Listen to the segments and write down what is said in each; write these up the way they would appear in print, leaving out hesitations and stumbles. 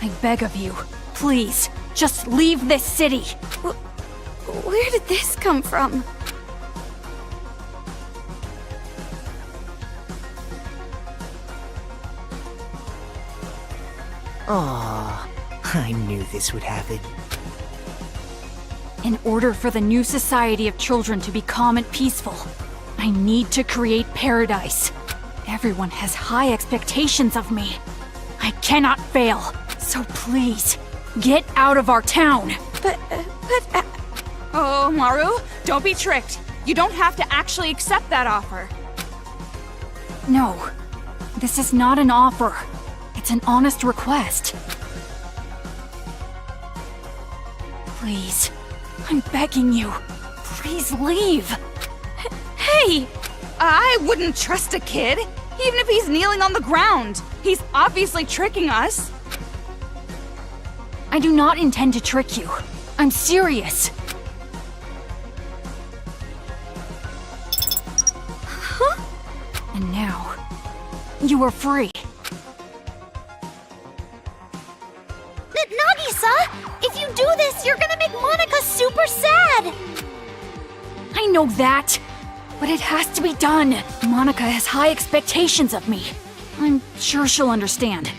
I beg of you, please, just leave this city. Where did this come from? Aww, I knew this would happen. In order for the new society of children to be calm and peaceful, I need to create paradise. Everyone has high expectations of me. I cannot fail, so please, get out of our town. Oh, Maru, don't be tricked. You don't have to actually accept that offer. No, this is not an offer. It's an honest request. Please, I'm begging you. Please leave. Hey! I wouldn't trust a kid, even if he's kneeling on the ground. He's obviously tricking us. I do not intend to trick you. I'm serious. Huh? And now, you are free. Nagisa! If you do this, you're gonna make Monika super sad! I know that, but it has to be done. Monika has high expectations of me. I'm sure she'll understand.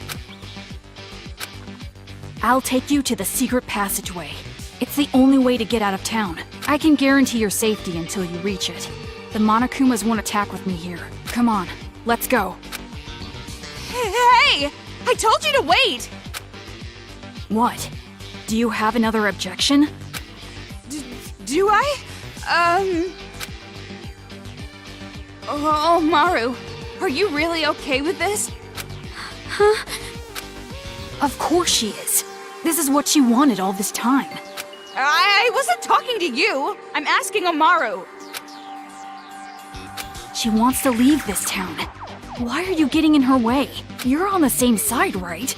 I'll take you to the secret passageway. It's the only way to get out of town. I can guarantee your safety until you reach it. The Monokumas won't attack with me here. Come on, let's go. Hey! I told you to wait! What? Do you have another objection? Do I? Oh, Maru, are you really okay with this? Huh? Of course she is. This is what she wanted all this time. I wasn't talking to you. I'm asking Amaru. She wants to leave this town. Why are you getting in her way? You're on the same side, right?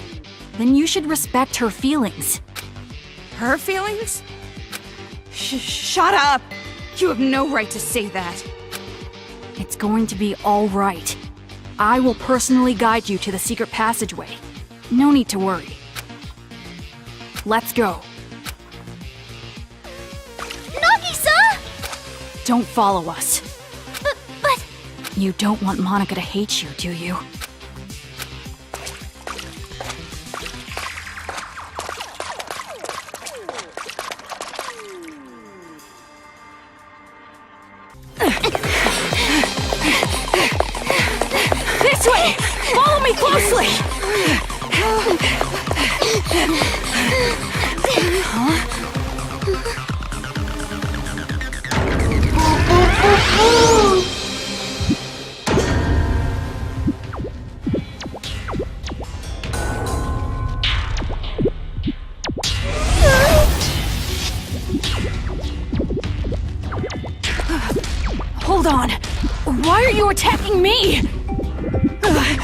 Then you should respect her feelings. Her feelings? Shut up! You have no right to say that. It's going to be all right. I will personally guide you to the secret passageway. No need to worry. Let's go. Nagisa! Don't follow us. But... You don't want Monika to hate you, do you? This way! Follow me closely! Huh? Hold on! Why are you attacking me? I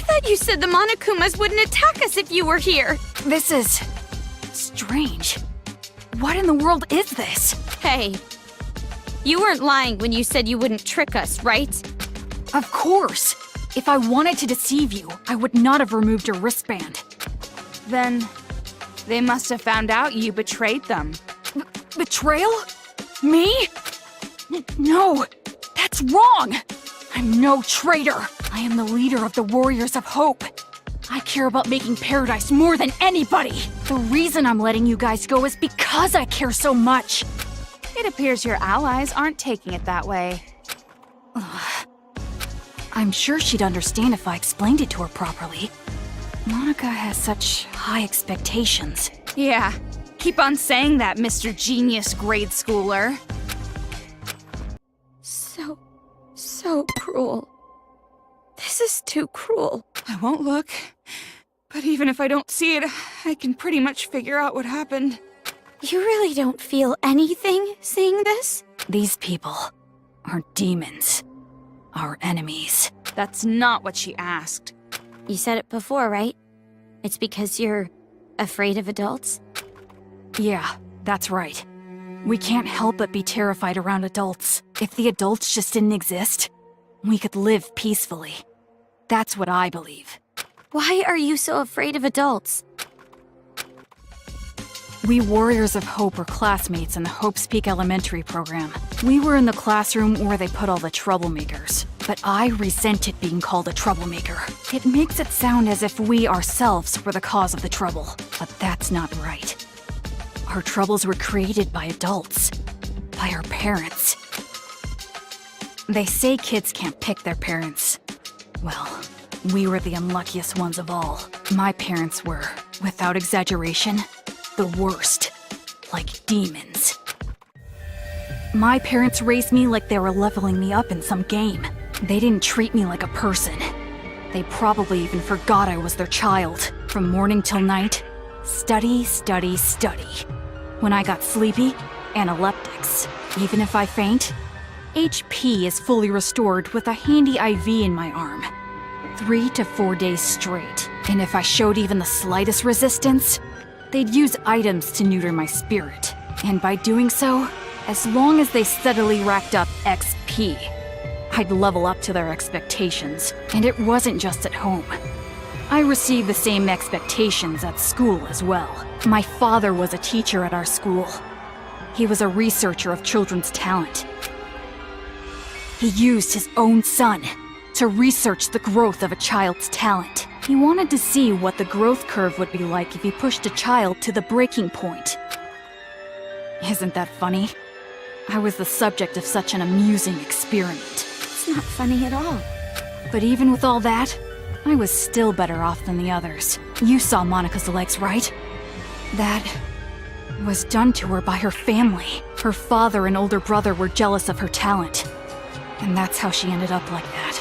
thought you said the Monokumas wouldn't attack us if you were here. This is... strange. What in the world is this? Hey, you weren't lying when you said you wouldn't trick us, right? Of course! If I wanted to deceive you, I would not have removed your wristband. Then they must have found out you betrayed them. Betrayal? Me? No! That's wrong! I'm no traitor! I am the leader of the Warriors of Hope. I care about making paradise more than anybody! The reason I'm letting you guys go is because I care so much! It appears your allies aren't taking it that way. I'm sure she'd understand if I explained it to her properly. Monika has such high expectations. Yeah, keep on saying that, Mr. Genius grade schooler. So cruel. This is too cruel. I won't look, but even if I don't see it, I can pretty much figure out what happened. You really don't feel anything seeing this? These people are demons. Our enemies. That's not what she asked. You said it before, right? It's because you're afraid of adults? Yeah, that's right. We can't help but be terrified around adults. If the adults just didn't exist, we could live peacefully. That's what I believe. Why are you so afraid of adults? We Warriors of Hope were classmates in the Hope's Peak Elementary program. We were in the classroom where they put all the troublemakers. But I resented being called a troublemaker. It makes it sound as if we ourselves were the cause of the trouble. But that's not right. Our troubles were created by adults. By our parents. They say kids can't pick their parents. Well, we were the unluckiest ones of all. My parents were, without exaggeration, the worst. Like demons. My parents raised me like they were leveling me up in some game. They didn't treat me like a person. They probably even forgot I was their child. From morning till night, study, study, study. When I got sleepy, analeptics. Even if I faint, HP is fully restored with a handy IV in my arm. 3 to 4 days straight. And if I showed even the slightest resistance, they'd use items to neuter my spirit. And by doing so, as long as they steadily racked up XP, I'd level up to their expectations. And it wasn't just at home. I received the same expectations at school as well. My father was a teacher at our school. He was a researcher of children's talent. He used his own son to research the growth of a child's talent. He wanted to see what the growth curve would be like if he pushed a child to the breaking point. Isn't that funny? I was the subject of such an amusing experiment. It's not funny at all. But even with all that, I was still better off than the others. You saw Monika's legs, right? That was done to her by her family. Her father and older brother were jealous of her talent. And that's how she ended up like that.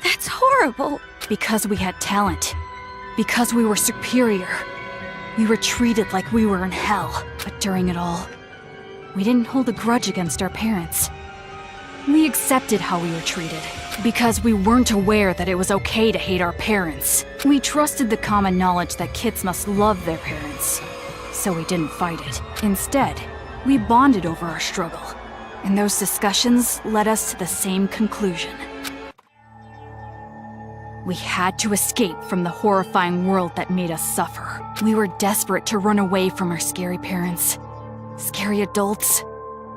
That's horrible. Because we had talent. Because we were superior. We were treated like we were in hell. But during it all, we didn't hold a grudge against our parents. We accepted how we were treated. Because we weren't aware that it was okay to hate our parents. We trusted the common knowledge that kids must love their parents. So we didn't fight it. Instead, we bonded over our struggle. And those discussions led us to the same conclusion. We had to escape from the horrifying world that made us suffer. We were desperate to run away from our scary parents, scary adults,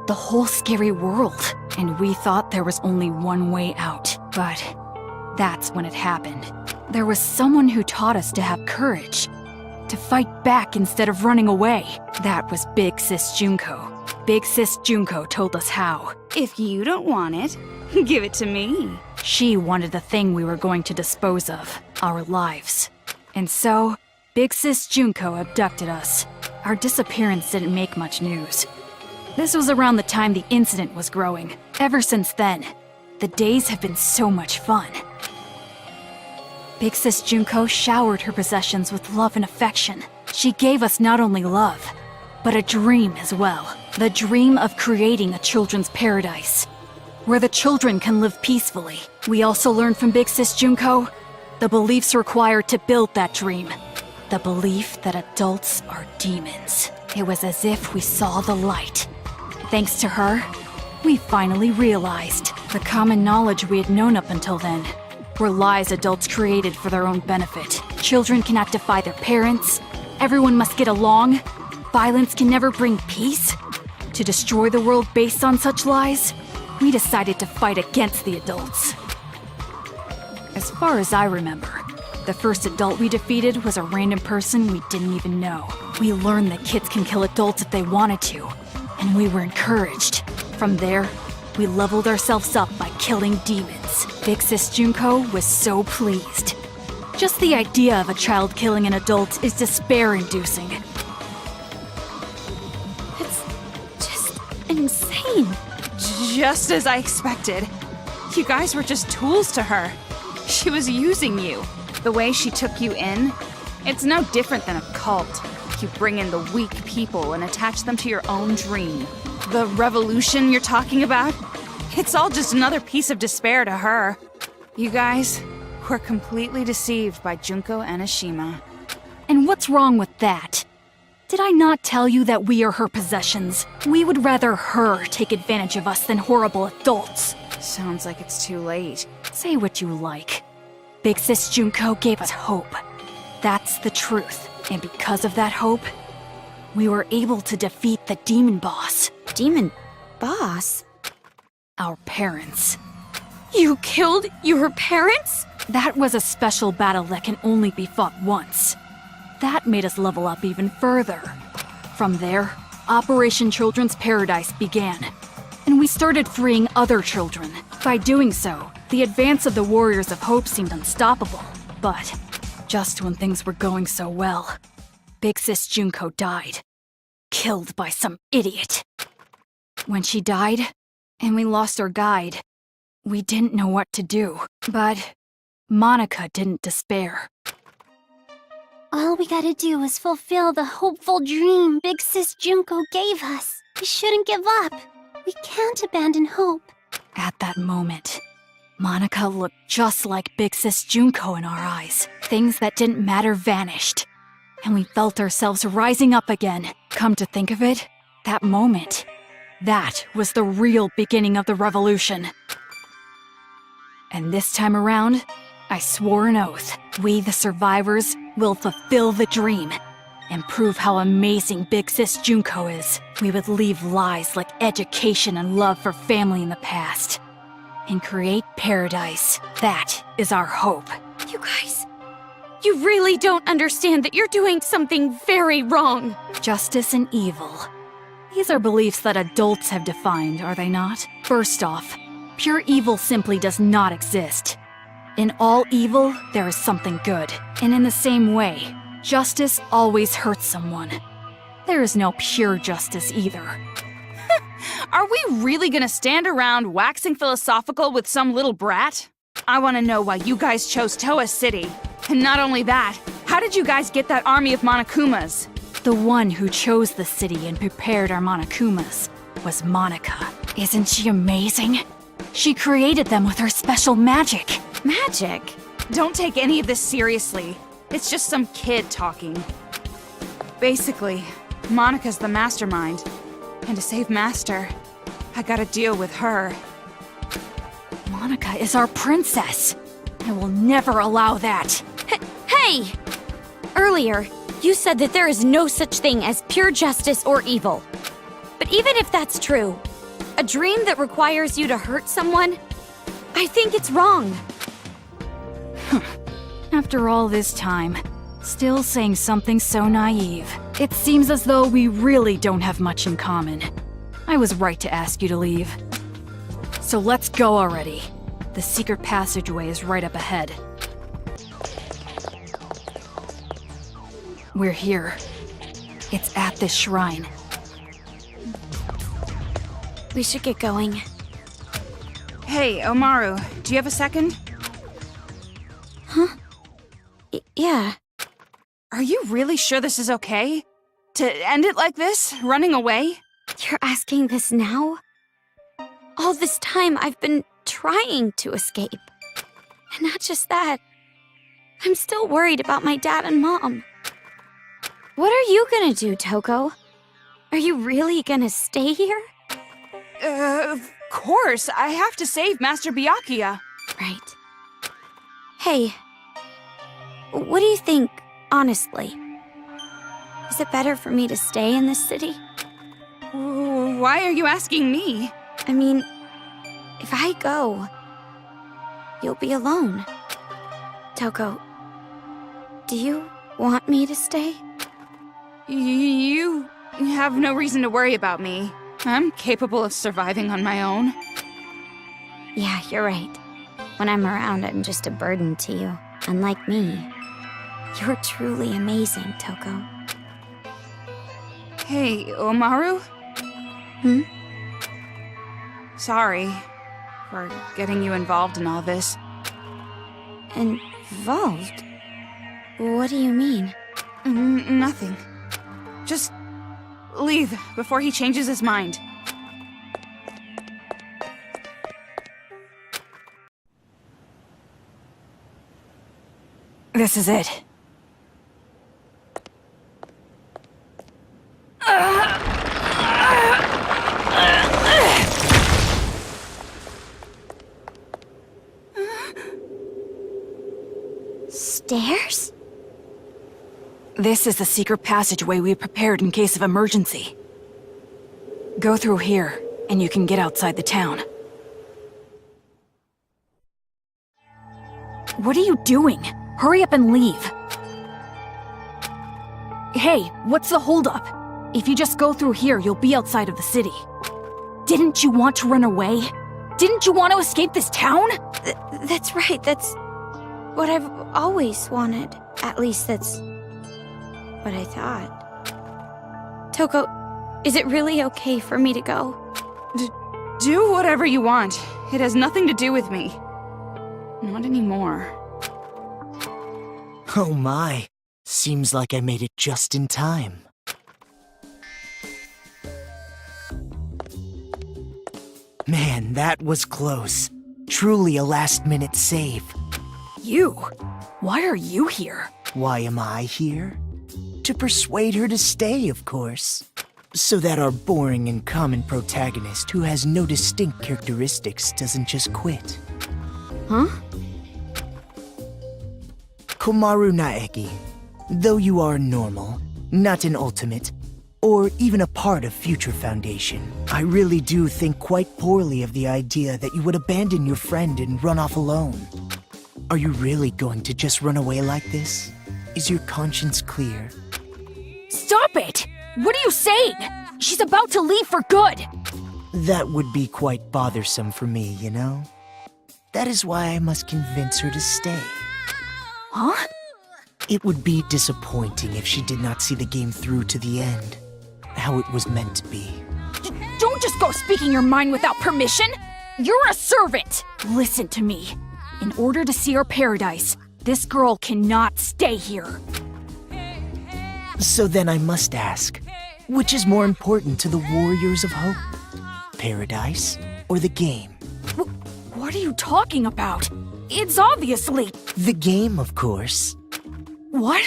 the whole scary world. And we thought there was only one way out. But that's when it happened. There was someone who taught us to have courage, to fight back instead of running away. That was Big Sis Junko. Big Sis Junko told us how. If you don't want it, give it to me. She wanted the thing we were going to dispose of, our lives. And so, Big Sis Junko abducted us. Our disappearance didn't make much news. This was around the time the incident was growing. Ever since then, the days have been so much fun. Big Sis Junko showered her possessions with love and affection. She gave us not only love, but a dream as well. The dream of creating a children's paradise, where the children can live peacefully. We also learned from Big Sis Junko the beliefs required to build that dream. The belief that adults are demons. It was as if we saw the light. Thanks to her, we finally realized the common knowledge we had known up until then were lies adults created for their own benefit. Children cannot defy their parents. Everyone must get along. Violence can never bring peace. To destroy the world based on such lies, we decided to fight against the adults. As far as I remember, the first adult we defeated was a random person we didn't even know. We learned that kids can kill adults if they wanted to, and we were encouraged. From there, we leveled ourselves up by killing demons. Big Sis Junko was so pleased. Just the idea of a child killing an adult is despair-inducing. It's just insane. Just as I expected. You guys were just tools to her. She was using you. The way she took you in, it's no different than a cult. You bring in the weak people and attach them to your own dream. The revolution you're talking about, It's all just another piece of despair to her. You guys were completely deceived by Junko and Ashima. And what's wrong with that? Did I not tell you that we are her possessions? We would rather her take advantage of us than horrible adults. Sounds like it's too late. Say what you like. Big Sis Junko gave us hope. That's the truth. And because of that hope, we were able to defeat the demon boss. Demon boss? Our parents. You killed your parents? That was a special battle that can only be fought once. That made us level up even further. From there, Operation Children's Paradise began, and we started freeing other children. By doing so, the advance of the Warriors of Hope seemed unstoppable. But just when things were going so well, Big Sis Junko died. Killed by some idiot. When she died, and we lost our guide, we didn't know what to do. But Monica didn't despair. All we gotta do is fulfill the hopeful dream Big Sis Junko gave us. We shouldn't give up. We can't abandon hope. At that moment, Monica looked just like Big Sis Junko in our eyes. Things that didn't matter vanished, and we felt ourselves rising up again. Come to think of it, that moment, that was the real beginning of the revolution. And this time around, I swore an oath. We, the survivors, will fulfill the dream and prove how amazing Big Sis Junko is. We would leave lies like education and love for family in the past and create paradise. That is our hope. You guys, you really don't understand that you're doing something very wrong. Justice and evil. These are beliefs that adults have defined, are they not? First off, pure evil simply does not exist. In all evil, there is something good. And in the same way, justice always hurts someone. There is no pure justice either. Are we really gonna stand around waxing philosophical with some little brat? I wanna know why you guys chose Toa City. And not only that, how did you guys get that army of Monokumas? The one who chose the city and prepared our Monokumas was Monica. Isn't she amazing? She created them with her special magic. Magic? Don't take any of this seriously. It's just some kid talking. Basically, Monica's the mastermind. And to save Master, I gotta deal with her. Monica is our princess. I will never allow that. Hey! Earlier, you said that there is no such thing as pure justice or evil. But even if that's true, a dream that requires you to hurt someone, I think it's wrong. After all this time, still saying something so naive. It seems as though we really don't have much in common. I was right to ask you to leave. So let's go already. The secret passageway is right up ahead. We're here. It's at this shrine. We should get going. Hey, Omaru, do you have a second? Yeah. Are you really sure this is okay? To end it like this, running away? You're asking this now? All this time I've been trying to escape. And not just that. I'm still worried about my dad and mom. What are you gonna do, Toko? Are you really gonna stay here? Of course. I have to save Master Byakuya. Right. Hey, what do you think, honestly? Is it better for me to stay in this city? Why are you asking me? I mean, if I go, you'll be alone. Toko, do you want me to stay? You have no reason to worry about me. I'm capable of surviving on my own. Yeah, you're right. When I'm around, I'm just a burden to you. Unlike me. You're truly amazing, Toko. Hey, Omaru? Hmm? Sorry for getting you involved in all this. Involved? What do you mean? Nothing. Just leave before he changes his mind. This is it. Stairs? This is the secret passageway we prepared in case of emergency. Go through here, and you can get outside the town. What are you doing? Hurry up and leave. Hey, what's the holdup? If you just go through here, you'll be outside of the city. Didn't you want to run away? Didn't you want to escape this town? That's right, that's what I've always wanted. At least that's what I thought. Toko, is it really okay for me to go? Do whatever you want. It has nothing to do with me. Not anymore. Oh my. Seems like I made it just in time. Man, that was close. Truly a last-minute save. You? Why are you here? Why am I here? To persuade her to stay, of course. So that our boring and common protagonist who has no distinct characteristics doesn't just quit. Huh? Komaru Naegi, though you are normal, not an ultimate, or even a part of Future Foundation, I really do think quite poorly of the idea that you would abandon your friend and run off alone. Are you really going to just run away like this? Is your conscience clear? Stop it! What are you saying? She's about to leave for good! That would be quite bothersome for me, you know? That is why I must convince her to stay. Huh? It would be disappointing if she did not see the game through to the end, how it was meant to be. Don't just go speaking your mind without permission! You're a servant! Listen to me. In order to see our paradise, this girl cannot stay here. So then I must ask, which is more important to the Warriors of Hope? Paradise or the game? What are you talking about? It's obviously... The game, of course. What?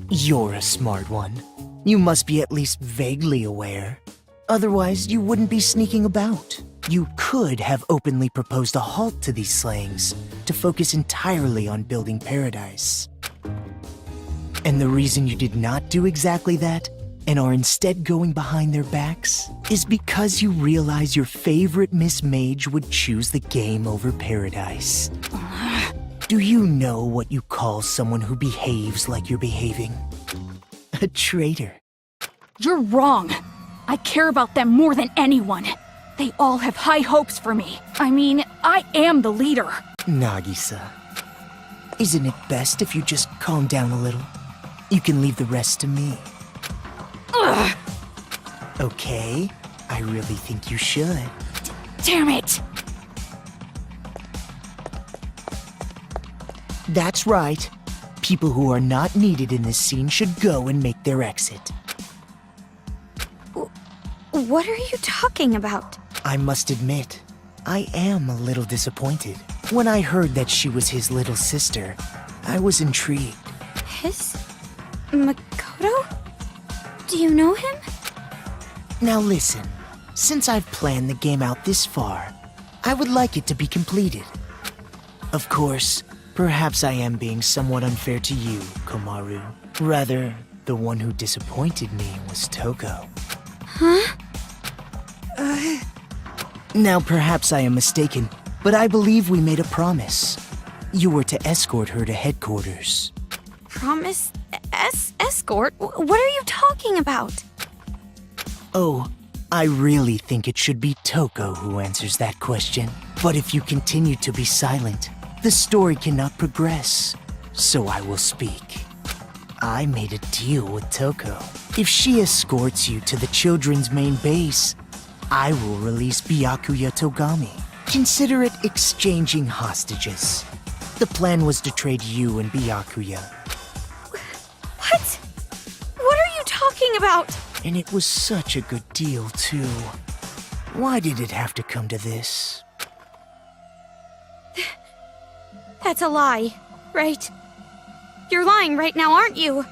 You're a smart one. You must be at least vaguely aware. Otherwise, you wouldn't be sneaking about. You could have openly proposed a halt to these slayings to focus entirely on building paradise. And the reason you did not do exactly that, and are instead going behind their backs, is because you realize your favorite Miss Mage would choose the game over paradise. Do you know what you call someone who behaves like you're behaving? A traitor. You're wrong. I care about them more than anyone. They all have high hopes for me. I mean, I am the leader. Nagisa, isn't it best if you just calm down a little? You can leave the rest to me. Ugh. Okay, I really think you should. Damn it! That's right. People who are not needed in this scene should go and make their exit. What are you talking about? I must admit, I am a little disappointed. When I heard that she was his little sister, I was intrigued. His? Makoto? Do you know him? Now listen, since I've planned the game out this far, I would like it to be completed. Of course, perhaps I am being somewhat unfair to you, Komaru. Rather, the one who disappointed me was Toko. Huh? Now perhaps I am mistaken, but I believe we made a promise. You were to escort her to headquarters. Promise? Escort? What are you talking about? Oh, I really think it should be Toko who answers that question. But if you continue to be silent, the story cannot progress. So I will speak. I made a deal with Toko. If she escorts you to the children's main base, I will release Byakuya Togami. Consider it exchanging hostages. The plan was to trade you and Byakuya. What? What are you talking about? And it was such a good deal, too. Why did it have to come to this? That's a lie, right? You're lying right now, aren't you?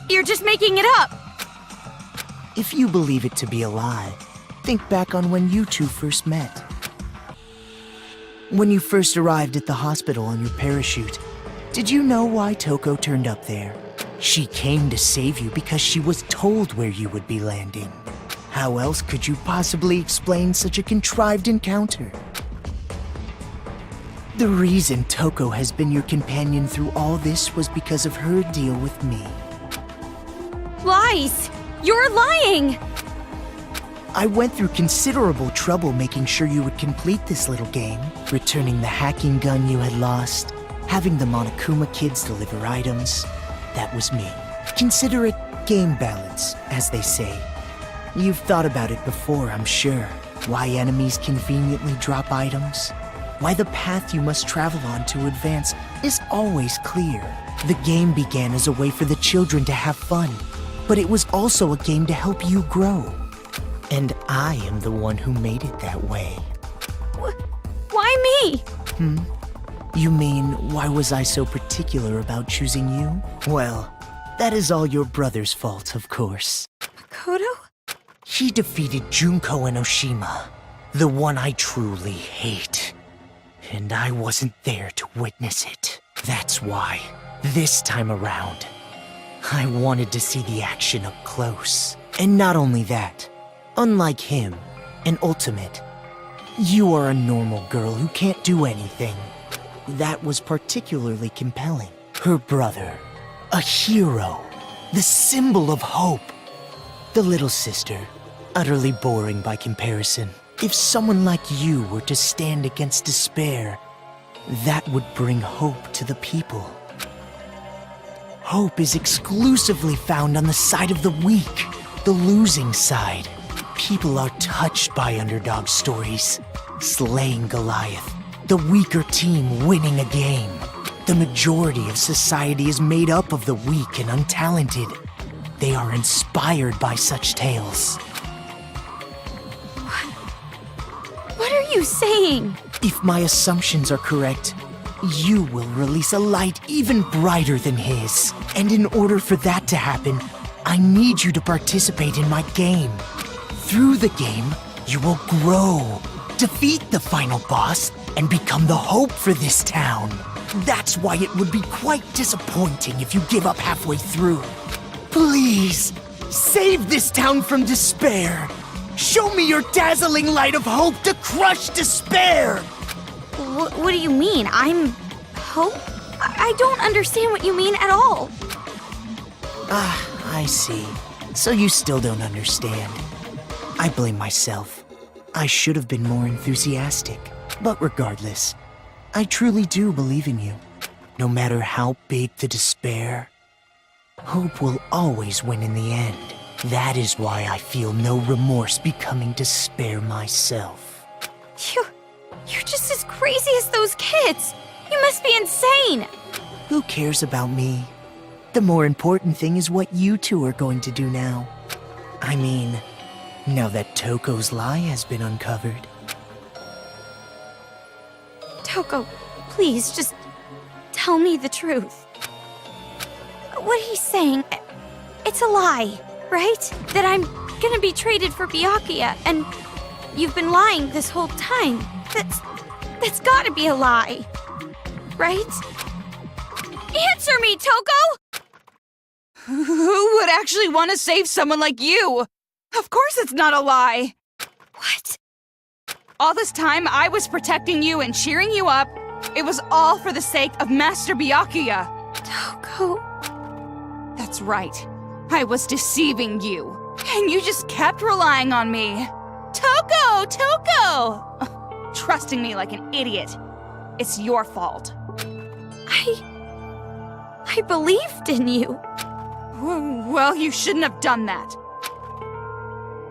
You're just making it up. If you believe it to be a lie, think back on when you two first met. When you first arrived at the hospital on your parachute, did you know why Toko turned up there? She came to save you because she was told where you would be landing. How else could you possibly explain such a contrived encounter? The reason Toko has been your companion through all this was because of her deal with me. Lies! You're lying! I went through considerable trouble making sure you would complete this little game, returning the hacking gun you had lost, having the Monokuma kids deliver items. That was me. Consider it game balance, as they say. You've thought about it before, I'm sure. Why enemies conveniently drop items? Why the path you must travel on to advance is always clear. The game began as a way for the children to have fun, but it was also a game to help you grow. And I am the one who made it that way. Why me? You mean, why was I so particular about choosing you? Well, that is all your brother's fault, of course. Makoto? He defeated Junko and Oshima, the one I truly hate. And I wasn't there to witness it. That's why, this time around, I wanted to see the action up close. And not only that, unlike him, an ultimate, you are a normal girl who can't do anything. That was particularly compelling. Her brother, a hero, the symbol of hope. The little sister, utterly boring by comparison. If someone like you were to stand against despair, that would bring hope to the people. Hope is exclusively found on the side of the weak, the losing side. People are touched by underdog stories, slaying Goliath, the weaker team winning a game. The majority of society is made up of the weak and untalented. They are inspired by such tales. What are you saying? If my assumptions are correct, you will release a light even brighter than his. And in order for that to happen, I need you to participate in my game. Through the game, you will grow, defeat the final boss, and become the hope for this town. That's why it would be quite disappointing if you give up halfway through. Please, save this town from despair. Show me your dazzling light of hope to crush despair! What do you mean? I'm hope? I don't understand what you mean at all. I see. So you still don't understand. I blame myself. I should have been more enthusiastic. But regardless, I truly do believe in you. No matter how big the despair, hope will always win in the end. That is why I feel no remorse becoming despair myself. You're just as crazy as those kids. You must be insane. Who cares about me? The more important thing is what you two are going to do now. I mean, now that Toko's lie has been uncovered. Toko, please, just tell me the truth. What he's saying, it's a lie, right? That I'm gonna be traded for Byakuya, and you've been lying this whole time. That's gotta be a lie, right? Answer me, Toko! Who would actually want to save someone like you? Of course it's not a lie. What? All this time I was protecting you and cheering you up. It was all for the sake of Master Byakuya. Toko... That's right. I was deceiving you. And you just kept relying on me. Toko! Toko! Trusting me like an idiot. It's your fault. I believed in you. Well, you shouldn't have done that.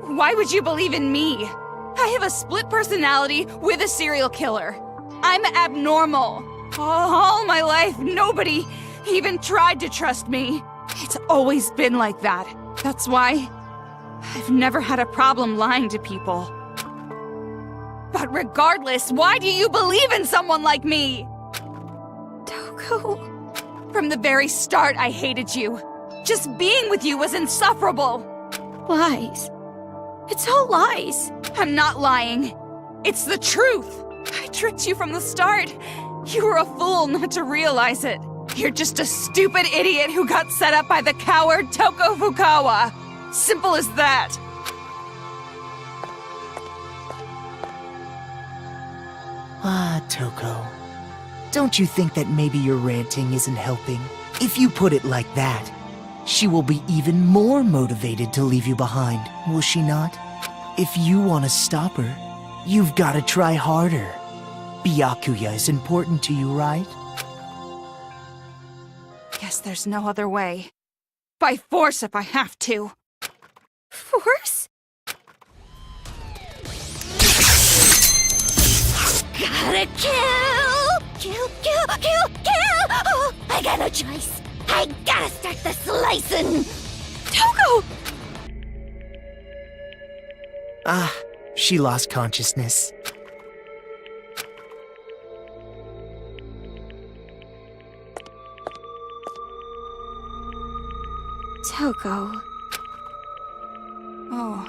Why would you believe in me? I have a split personality with a serial killer. I'm abnormal. All my life, nobody even tried to trust me. It's always been like that. That's why I've never had a problem lying to people. But regardless, why do you believe in someone like me? Toko... From the very start, I hated you. Just being with you was insufferable. Lies. It's all lies. I'm not lying. It's the truth. I tricked you from the start. You were a fool not to realize it. You're just a stupid idiot who got set up by the coward Toko Fukawa. Simple as that. Ah, Toko. Don't you think that maybe your ranting isn't helping? If you put it like that, she will be even more motivated to leave you behind, will she not? If you want to stop her, you've got to try harder. Byakuya is important to you, right? Guess there's no other way. By force if I have to. Force? Gotta kill! Kill! Oh, I got no choice. I gotta start the slicing! Toko! Ah, she lost consciousness. Toko. Oh,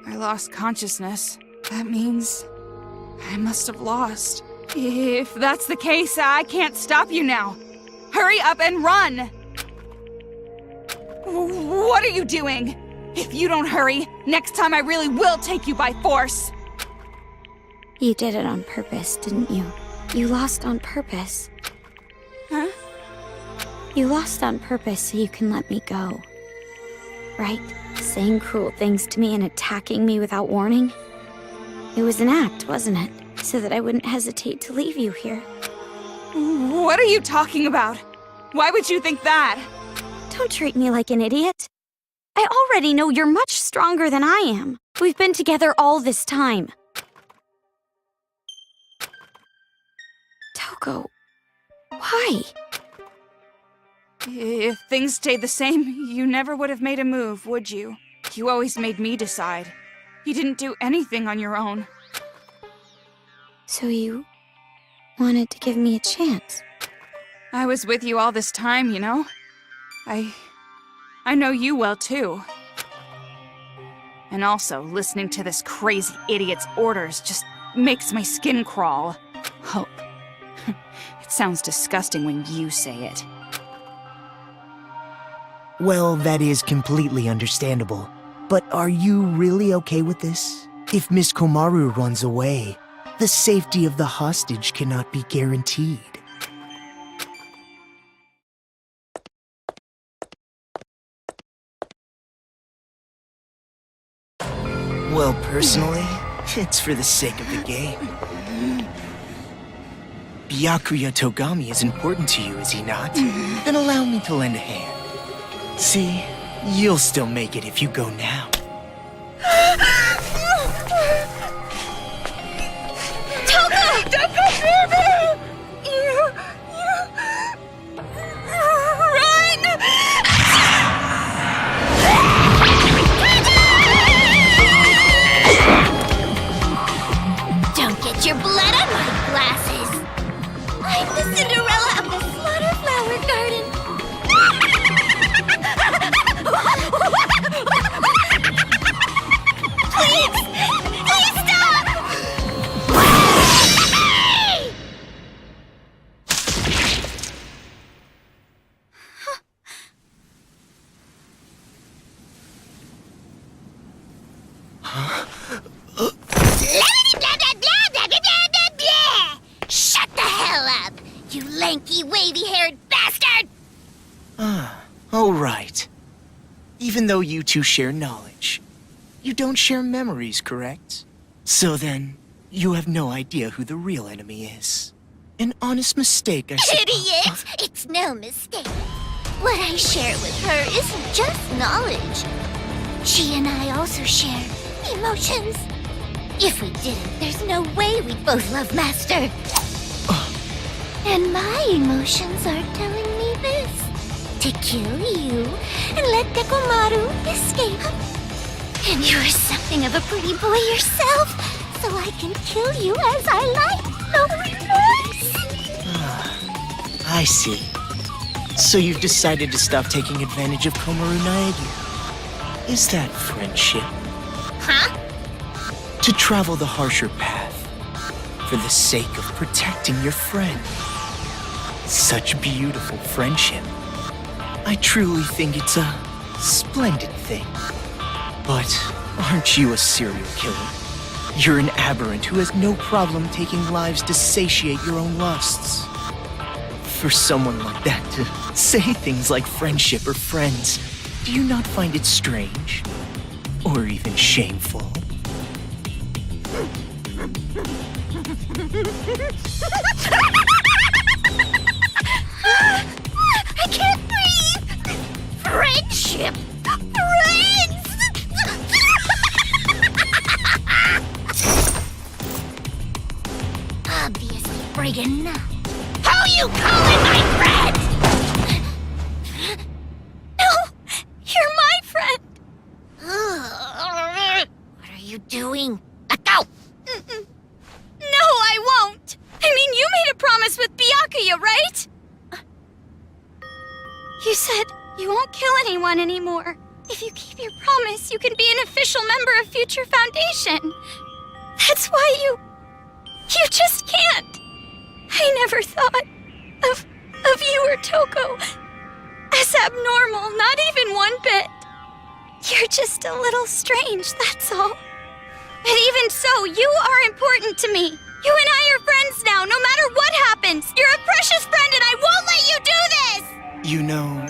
I lost consciousness. That means I must have lost. If that's the case, I can't stop you now. Hurry up and run! What are you doing? If you don't hurry, next time I really will take you by force. You did it on purpose, didn't you? You lost on purpose. Huh? You lost on purpose so you can let me go. Right? Saying cruel things to me and attacking me without warning? It was an act, wasn't it? So that I wouldn't hesitate to leave you here. What are you talking about? Why would you think that? Don't treat me like an idiot. I already know you're much stronger than I am. We've been together all this time. Toko, why? If things stayed the same, you never would have made a move, would you? You always made me decide. You didn't do anything on your own. So you wanted to give me a chance? I was with you all this time, you know? I know you well, too. And also, listening to this crazy idiot's orders just makes my skin crawl. Hope. It sounds disgusting when you say it. Well, that is completely understandable. But are you really okay with this? If Miss Komaru runs away, the safety of the hostage cannot be guaranteed. Well, personally, it's for the sake of the game. Byakuya Togami is important to you, is he not? Then allow me to lend a hand. See, you'll still make it if you go now. Toko! Don't go near me! Run! Don't get your blood on my glasses. I'm the Cinderella of the Slaughter Flower Garden. Please! Please stop! Shut the hell up, you lanky, wavy-haired bastard! All right. Even though you two share knowledge, you don't share memories, correct? So then, you have no idea who the real enemy is. An honest mistake, I suppose. Idiot! It's no mistake. What I share with her isn't just knowledge. She and I also share emotions. If we didn't, there's no way we'd both love Master. And my emotions are telling me this. To kill you and let Dekomaru escape. And you're something of a pretty boy yourself, so I can kill you as I like. No remorse. I see. So you've decided to stop taking advantage of Komaru Naegi. Is that friendship? Huh? To travel the harsher path for the sake of protecting your friend. Such beautiful friendship. I truly think it's a splendid thing. But aren't you a serial killer? You're an aberrant who has no problem taking lives to satiate your own lusts. For someone like that to say things like friendship or friends, do you not find it strange? Or even shameful? I can't breathe! Friendship! Friends! Obviously friggin' not. How you calling my friend? No! You're my friend! What are you doing? Let go! No, I won't! I mean, you made a promise with Byakuya, right? You said you won't kill anyone anymore. If you keep your promise, you can be an official member of Future Foundation. That's why you just can't. I never thought of you or Toko as abnormal, not even one bit. You're just a little strange, that's all. But even so, you are important to me. You and I are friends now, no matter what happens. You're a precious friend and I won't let you do this! You know,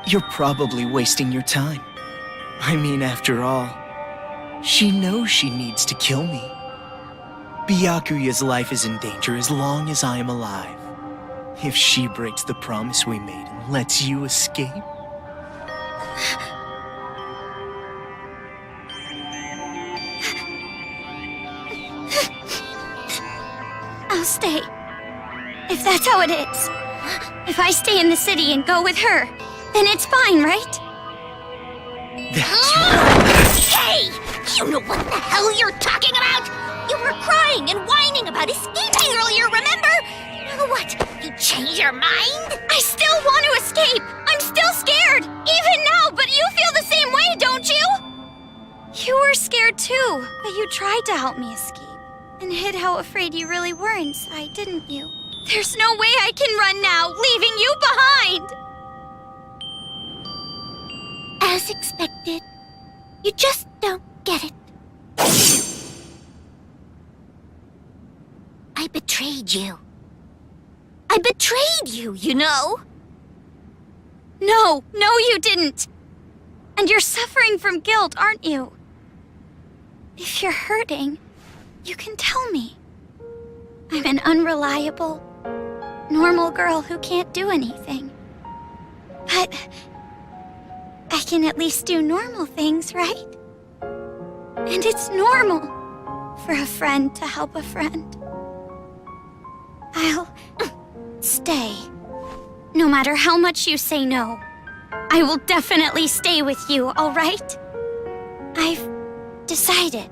you're probably wasting your time. I mean, after all, she knows she needs to kill me. Byakuya's life is in danger as long as I am alive. If she breaks the promise we made and lets you escape... I'll stay. If that's how it is. If I stay in the city and go with her, then it's fine, right? That's right. Hey! You know what the hell you're talking about? You were crying and whining about escaping earlier, remember? Now what? You change your mind? I still want to escape! I'm still scared! Even now, but you feel the same way, don't you? You were scared too, but you tried to help me escape. And hid how afraid you really were inside, didn't you? There's no way I can run now, leaving you behind! As expected. You just don't get it. I betrayed you. I betrayed you, you know? No, you didn't! And you're suffering from guilt, aren't you? If you're hurting, you can tell me. I'm an unreliable, normal girl who can't do anything. But I can at least do normal things, right? And it's normal for a friend to help a friend. I'll stay. No matter how much you say no, I will definitely stay with you, all right? I've decided.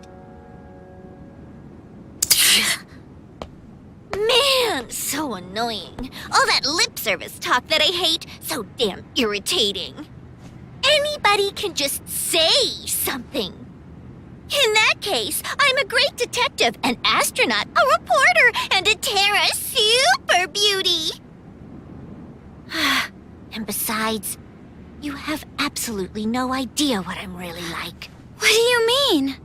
Man, so annoying. All that lip service talk that I hate, so damn irritating. Anybody can just say something. In that case, I'm a great detective, an astronaut, a reporter, and a Terra super beauty. And besides, you have absolutely no idea what I'm really like. What do you mean?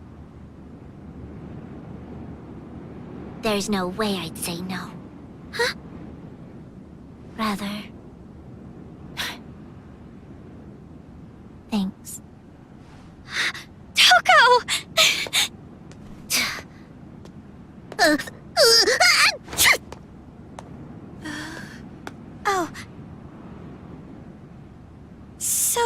There's no way I'd say no. Huh? Rather... Thanks. Toko! Oh. So,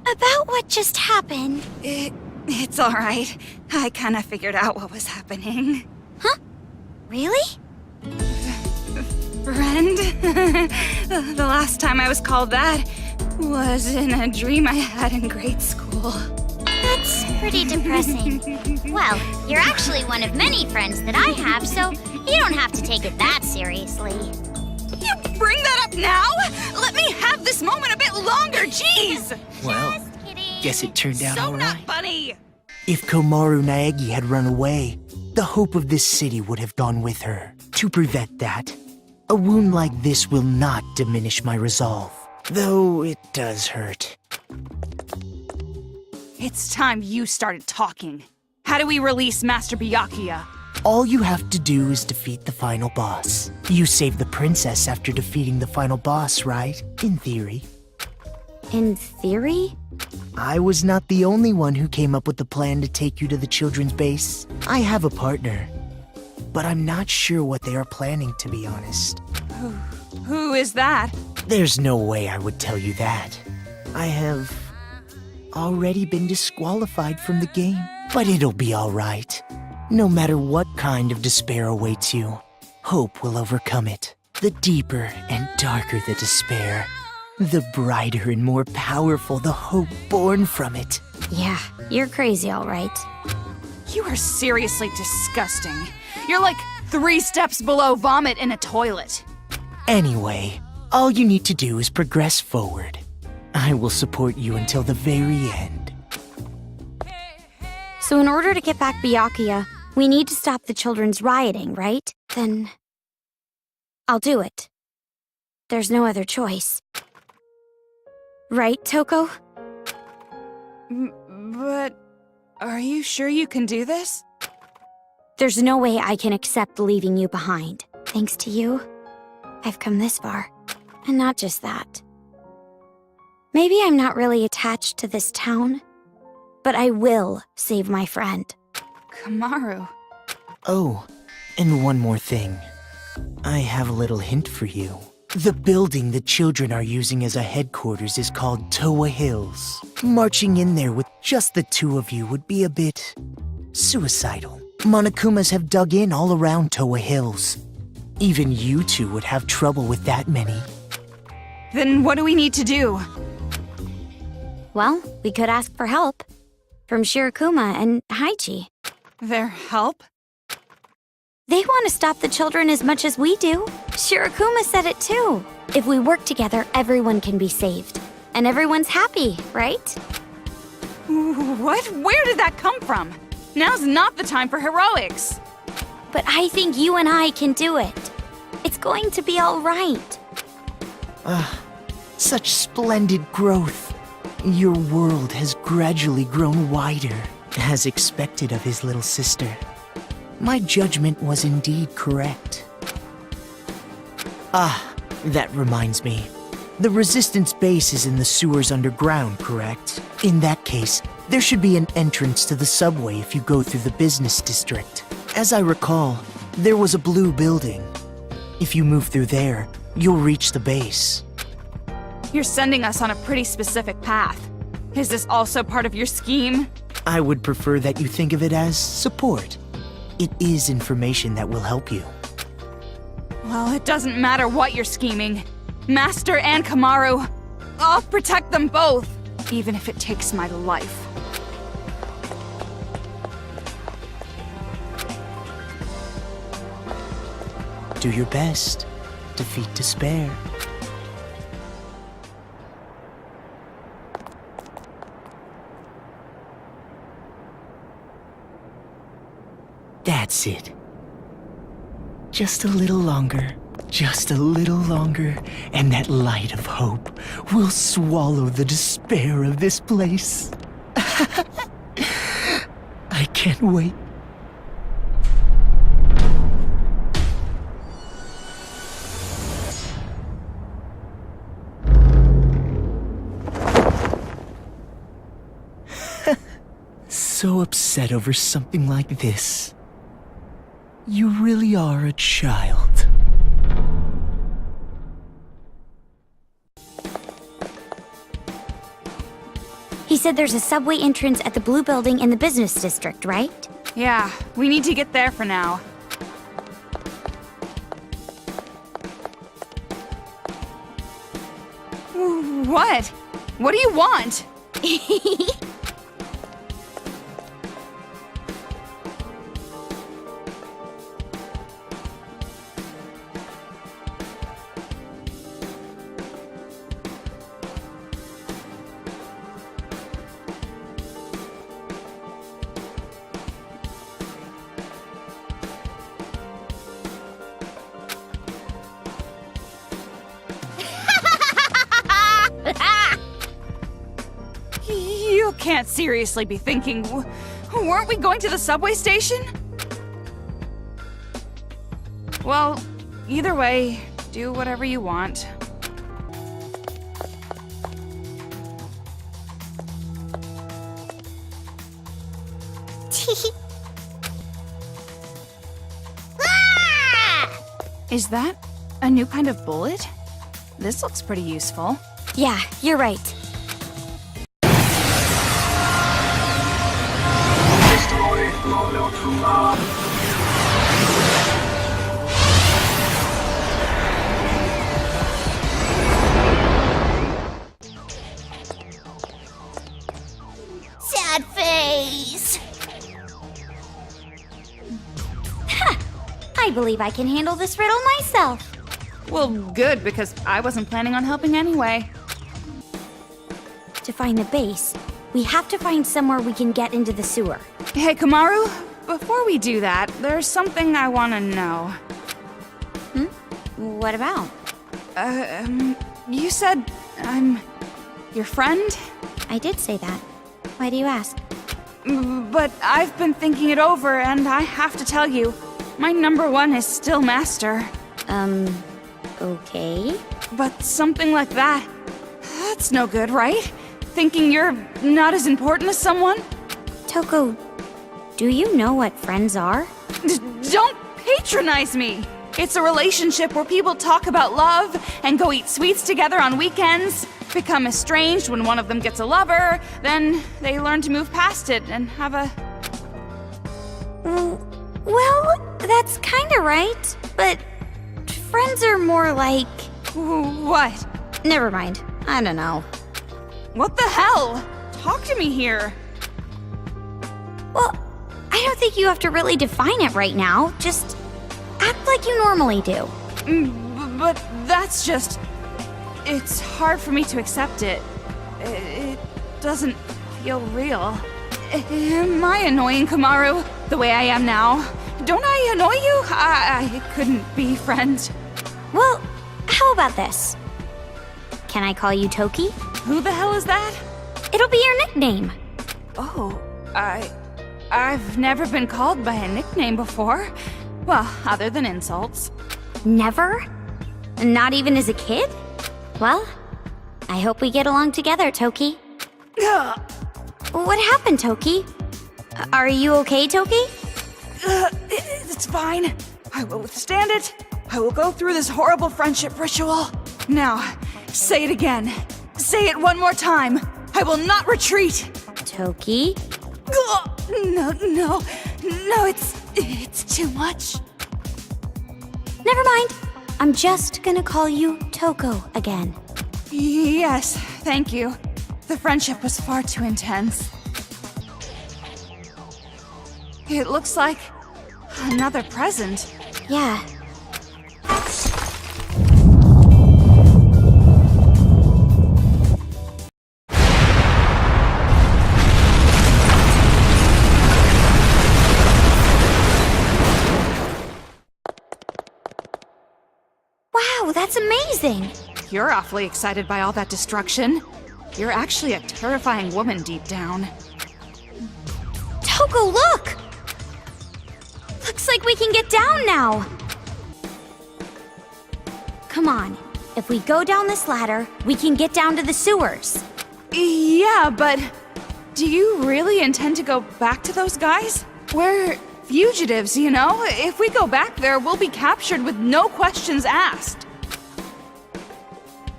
about what just happened. It's all right. I kind of figured out what was happening. Huh? Really? Friend? The last time I was called that was in a dream I had in grade school. That's pretty depressing. Well, you're actually one of many friends that I have, so you don't have to take it that seriously. You bring that up now? longer, jeez! Well, Just kidding. guess it turned out So all not right. funny! If Komaru Naegi had run away, the hope of this city would have gone with her. To prevent that, a wound like this will not diminish my resolve, though it does hurt. It's time you started talking. How do we release Master Byakuya? All you have to do is defeat the final boss. You saved the princess after defeating the final boss, right? In theory. In theory? I was not the only one who came up with the plan to take you to the children's base. I have a partner, but I'm not sure what they are planning, to be honest. Who is that? There's no way I would tell you that. I have already been disqualified from the game, but it'll be all right. No matter what kind of despair awaits you, hope will overcome it. The deeper and darker the despair, the brighter and more powerful the hope born from it. Yeah, you're crazy, all right. You are seriously disgusting. You're like 3 steps below vomit in a toilet. Anyway, all you need to do is progress forward. I will support you until the very end. So in order to get back Byakuya, we need to stop the children's rioting, right? Then I'll do it. There's no other choice. Right, Toko? But are you sure you can do this? There's no way I can accept leaving you behind. Thanks to you, I've come this far. And not just that. Maybe I'm not really attached to this town, but I will save my friend. Komaru. Oh, and one more thing. I have a little hint for you. The building the children are using as a headquarters is called Towa Hills. Marching in there with just the 2 of you would be a bit suicidal. Monokumas have dug in all around Towa Hills. Even you 2 would have trouble with that many. Then what do we need to do? Well, we could ask for help. From Shirokuma and Haichi. Their help? They want to stop the children as much as we do. Shirokuma said it too. If we work together, everyone can be saved. And everyone's happy, right? What? Where did that come from? Now's not the time for heroics. But I think you and I can do it. It's going to be all right. Such splendid growth. Your world has gradually grown wider, as expected of his little sister. My judgment was indeed correct. That reminds me. The Resistance base is in the sewers underground, correct? In that case, there should be an entrance to the subway if you go through the business district. As I recall, there was a blue building. If you move through there, you'll reach the base. You're sending us on a pretty specific path. Is this also part of your scheme? I would prefer that you think of it as support. It is information that will help you. Well, it doesn't matter what you're scheming. Master and Komaru, I'll protect them both, even if it takes my life. Do your best. Defeat despair. That's it. Just a little longer. Just a little longer, and that light of hope will swallow the despair of this place. I can't wait. So upset over something like this. You really are a child. He said there's a subway entrance at the blue building in the business district, right? Yeah, we need to get there for now. What? What do you want? can't seriously be thinking... Weren't we going to the subway station? Well, either way, do whatever you want. Ah! Is that a new kind of bullet? This looks pretty useful. Yeah, you're right. Sad face. I believe I can handle this riddle myself. Well, good, because I wasn't planning on helping anyway. To find the base, we have to find somewhere we can get into the sewer. Hey, Kamaru, before we do that, there's something I want to know. What about? You said I'm your friend? I did say that. Why do you ask? But I've been thinking it over, and I have to tell you, my number one is still Master. Okay. But something like that, that's no good, right? Thinking you're not as important as someone? Toko, do you know what friends are? Don't patronize me! It's a relationship where people talk about love and go eat sweets together on weekends, become estranged when one of them gets a lover, then they learn to move past it and have a... Well, that's kinda right, but friends are more like... What? Never mind. I don't know. What the hell? Talk to me here. Well, I don't think you have to really define it right now. Just act like you normally do. But that's just... It's hard for me to accept it. It doesn't feel real. Am I annoying, Kamaru? The way I am now? Don't I annoy you? I couldn't be friends. Well, how about this? Can I call you Toki? Who the hell is that? It'll be your nickname. Oh, I've never been called by a nickname before. Well, other than insults. Never? Not even as a kid? Well, I hope we get along together, Toki. Ugh. What happened, Toki? Are you okay, Toki? It's fine. I will withstand it. I will go through this horrible friendship ritual. Now, say it again. Say it one more time. I will not retreat. Toki? No, it's too much. Never mind. I'm just gonna call you Toko again. Yes, thank you. The friendship was far too intense. It looks like another present. Yeah. Wow, that's amazing! You're awfully excited by all that destruction. You're actually a terrifying woman deep down. Toko, look! Looks like we can get down now. Come on. If we go down this ladder, we can get down to the sewers. Yeah, but do you really intend to go back to those guys? We're fugitives, you know? If we go back there, we'll be captured with no questions asked.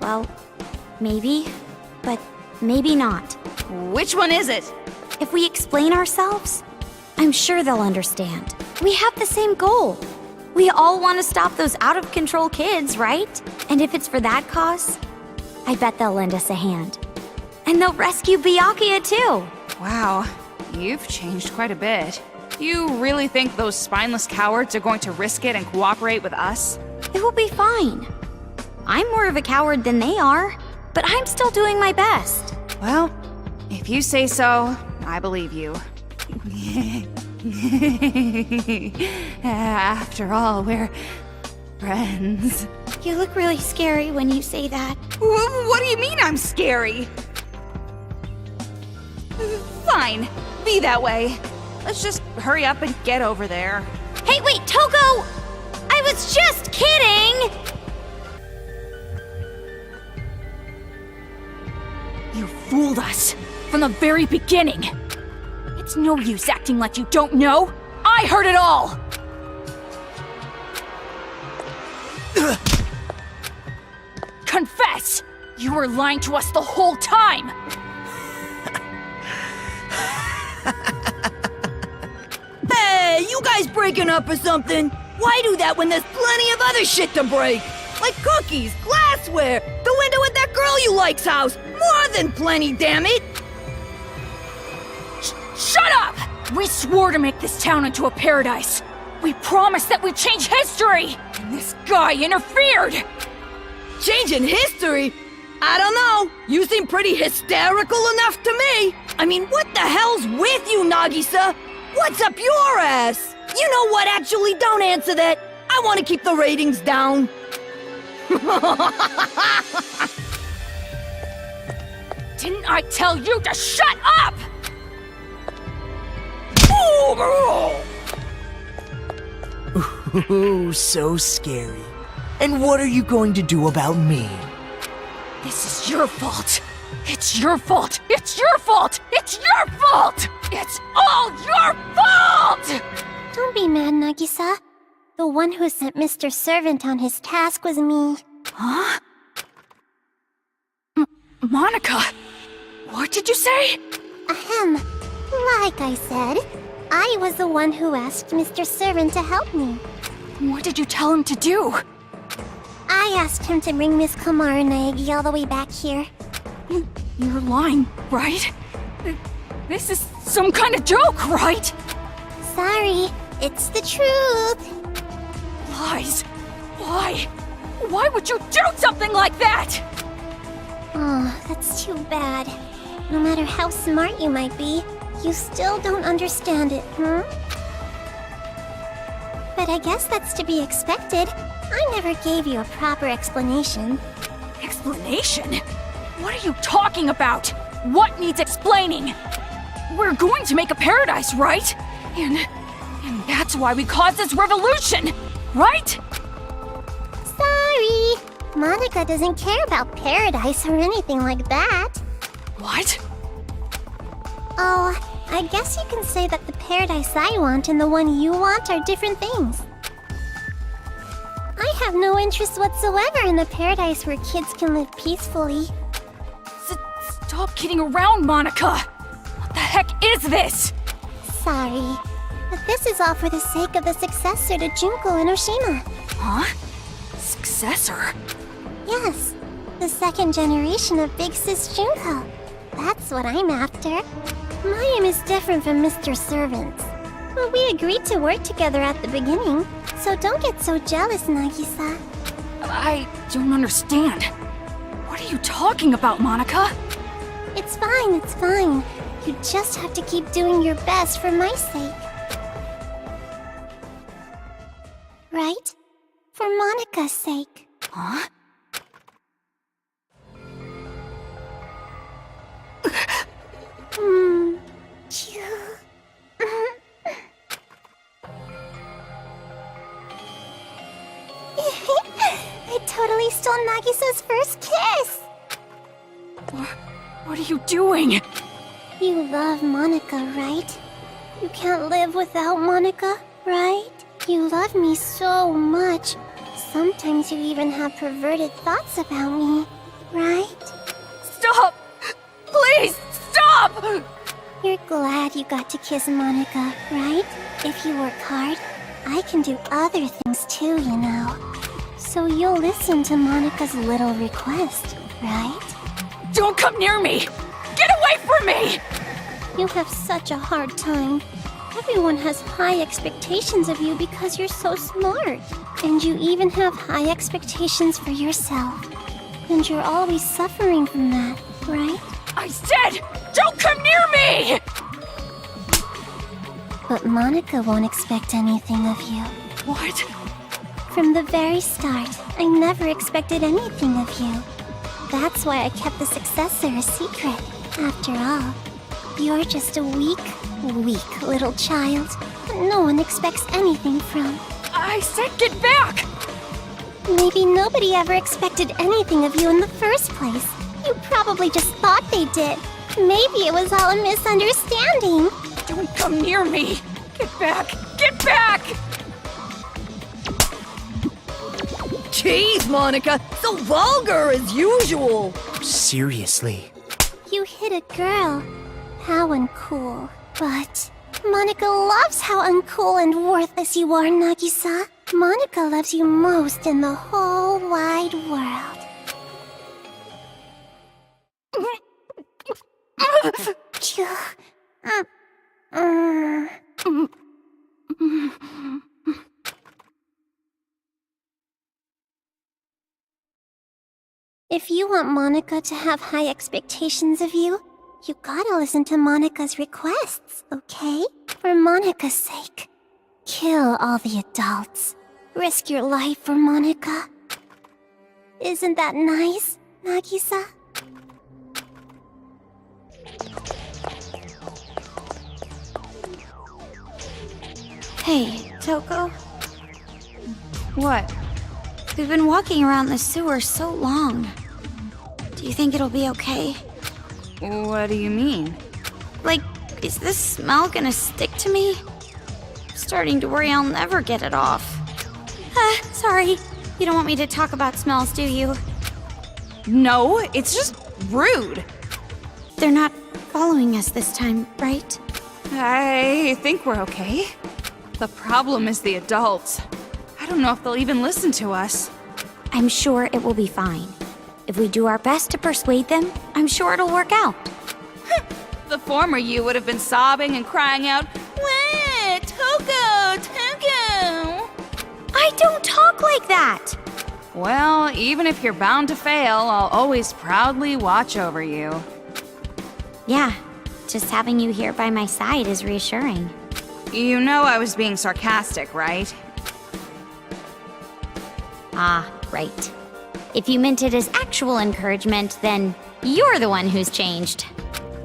Well, maybe, but maybe not. Which one is it? If we explain ourselves, I'm sure they'll understand. We have the same goal. We all want to stop those out-of-control kids, right? And if it's for that cause, I bet they'll lend us a hand. And they'll rescue Byakuya too. Wow, you've changed quite a bit. You really think those spineless cowards are going to risk it and cooperate with us? It will be fine. I'm more of a coward than they are, but I'm still doing my best. Well, if you say so, I believe you. After all, we're friends. You look really scary when you say that. What do you mean I'm scary? Fine, be that way. Let's just hurry up and get over there. Hey, wait, Togo! I was just kidding! You fooled us from the very beginning. It's no use acting like you don't know. I heard it all! Confess! You were lying to us the whole time! Hey, you guys breaking up or something? Why do that when there's plenty of other shit to break? Like cookies, glassware, the window at that girl you like's house. More than plenty, damn it! Shut up! We swore to make this town into a paradise. We promised that we'd change history! And this guy interfered! Changing history? I don't know. You seem pretty hysterical enough to me. I mean, what the hell's with you, Nagisa? What's up your ass? You know what, actually, don't answer that. I want to keep the ratings down. Didn't I tell you to shut up? Ooh, so scary. And what are you going to do about me? This is your fault. It's your fault. It's your fault. It's your fault. It's all your fault! Don't be mad, Nagisa. The one who sent Mr. Servant on his task was me. Huh? Monica, what did you say? Ahem. Like I said, I was the one who asked Mr. Servant to help me. What did you tell him to do? I asked him to bring Miss Kamara Naegi all the way back here. You're lying, right? This is some kind of joke, right? Sorry, it's the truth. Lies. Why? Why would you do something like that? Oh, that's too bad. No matter how smart you might be, you still don't understand it, But I guess that's to be expected. I never gave you a proper explanation. Explanation? What are you talking about? What needs explaining? We're going to make a paradise, right? And that's why we caused this revolution, right? Sorry! Monica doesn't care about paradise or anything like that. What? Oh, I guess you can say that the paradise I want and the one you want are different things. I have no interest whatsoever in the paradise where kids can live peacefully. Stop kidding around, Monica! What the heck is this? Sorry, but this is all for the sake of the successor to Junko and Oshima. Huh? Successor? Yes, the second generation of Big Sis Junko. That's what I'm after. My aim is different from Mr. Servant's. But we agreed to work together at the beginning, so don't get so jealous, Nagisa. I don't understand. What are you talking about, Monica? It's fine, it's fine. You just have to keep doing your best for my sake. Right? For Monica's sake. Huh? I totally stole Nagisa's first kiss! What are you doing? You love Monica, right? You can't live without Monica, right? You love me so much. Sometimes you even have perverted thoughts about me, right? Stop! Please, stop! You're glad you got to kiss Monica, right? If you work hard, I can do other things too, you know. So you'll listen to Monica's little request, right? Don't come near me! Get away from me! You have such a hard time. Everyone has high expectations of you because you're so smart. And you even have high expectations for yourself. And you're always suffering from that, right? I said, don't come near me! But Monica won't expect anything of you. What? From the very start, I never expected anything of you. That's why I kept the successor a secret, after all. You're just a weak little child that no one expects anything from. I said get back! Maybe nobody ever expected anything of you in the first place. You probably just thought they did. Maybe it was all a misunderstanding. Don't come near me! Get back! Get back! Jeez, Monica, so vulgar as usual. Seriously. You hit a girl. How uncool. But Monica loves how uncool and worthless you are, Nagisa. Monica loves you most in the whole wide world. If you want Monica to have high expectations of you, you gotta listen to Monica's requests, okay? For Monica's sake. Kill all the adults. Risk your life for Monica. Isn't that nice, Nagisa? Hey, Toko. What? We've been walking around the sewer so long. Do you think it'll be okay? What do you mean? Like, is this smell gonna stick to me? I'm starting to worry I'll never get it off. Sorry. You don't want me to talk about smells, do you? No, it's just rude. They're not following us this time, right? I think we're okay. The problem is the adults. I don't know if they'll even listen to us. I'm sure it will be fine. If we do our best to persuade them, I'm sure it'll work out. The former you would have been sobbing and crying out, "Wah, Toko, Toko!" I don't talk like that! Well, even if you're bound to fail, I'll always proudly watch over you. Yeah, just having you here by my side is reassuring. You know I was being sarcastic, right? Ah, right. If you meant it as actual encouragement, then you're the one who's changed.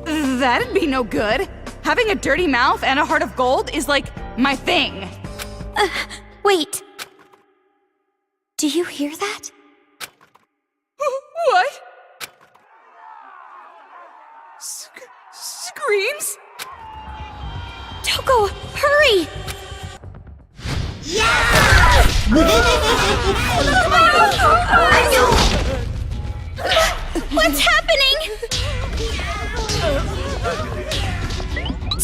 That'd be no good. Having a dirty mouth and a heart of gold is like my thing. Wait. Do you hear that? What? Screams? Toko, hurry! What's happening?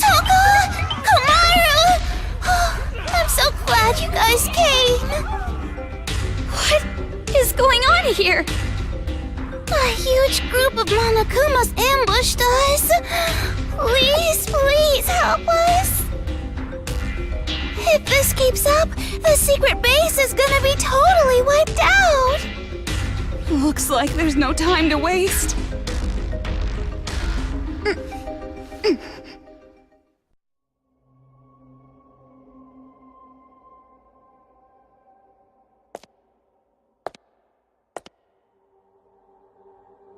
Toko! Komaru! I'm so glad you guys came! What is going on here? A huge group of Monokumas ambushed us! Please help us! If this keeps up, the secret base is gonna be totally wiped out! Looks like there's no time to waste.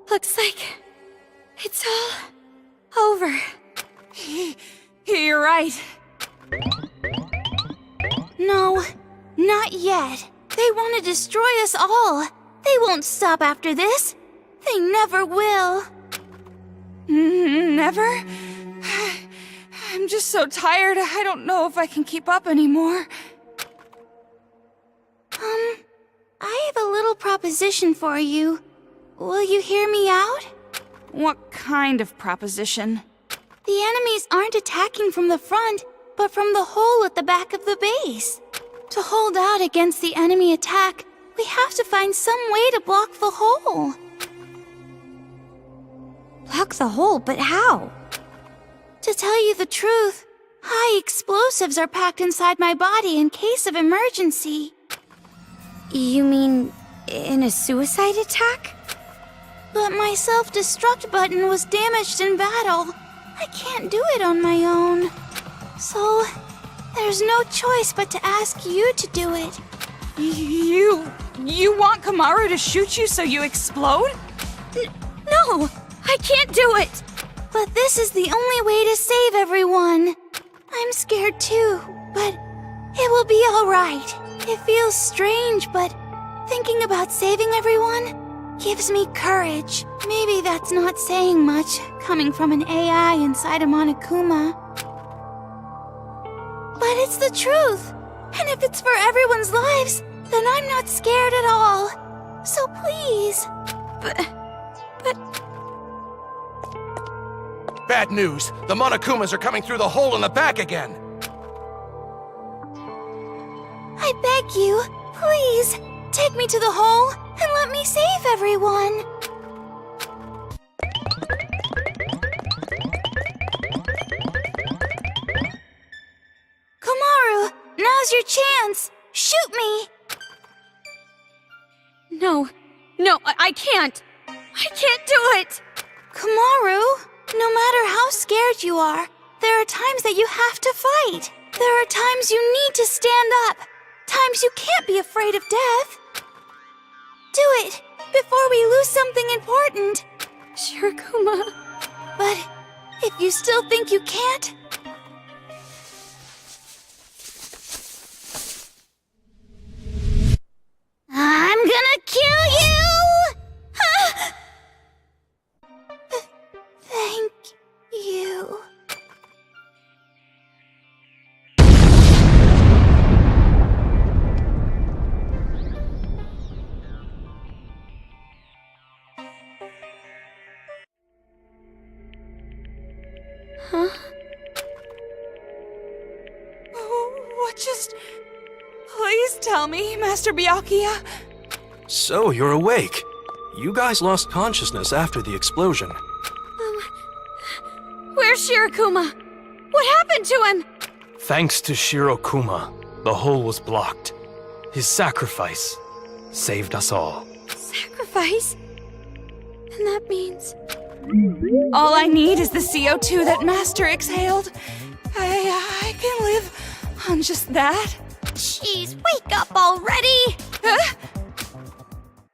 Looks like it's all over. You're right. No, not yet. They want to destroy us all. They won't stop after this. They never will. Never? I'm just so tired, I don't know if I can keep up anymore. I have a little proposition for you. Will you hear me out? What kind of proposition? The enemies aren't attacking from the front, but from the hole at the back of the base. To hold out against the enemy attack, we have to find some way to block the hole. Block the hole, but how? To tell you the truth, high explosives are packed inside my body in case of emergency. You mean in a suicide attack? But my self-destruct button was damaged in battle. I can't do it on my own. So, there's no choice but to ask you to do it. You want Komaru to shoot you so you explode? No, I can't do it. But this is the only way to save everyone. I'm scared too, but it will be alright. It feels strange, but thinking about saving everyone gives me courage. Maybe that's not saying much, coming from an AI inside a Monokuma. But it's the truth. And if it's for everyone's lives, then I'm not scared at all. So please. But... Bad news! The Monokumas are coming through the hole in the back again! I beg you, please, take me to the hole and let me save everyone. Komaru, now's your chance. Shoot me. No, I can't. I can't do it. Komaru, no matter how scared you are, there are times that you have to fight. There are times you need to stand up. Times you can't be afraid of death. Do it, before we lose something important. Shirokuma. But if you still think you can't... I'm gonna kill you! Thank you. Huh? What just... Please tell me, Master Byakuya. So, you're awake. You guys lost consciousness after the explosion. Where's Shirokuma? What happened to him? Thanks to Shirokuma, the hole was blocked. His sacrifice saved us all. Sacrifice? And that means... All I need is the CO2 that Master exhaled. I can live on just that. Jeez, wake up already!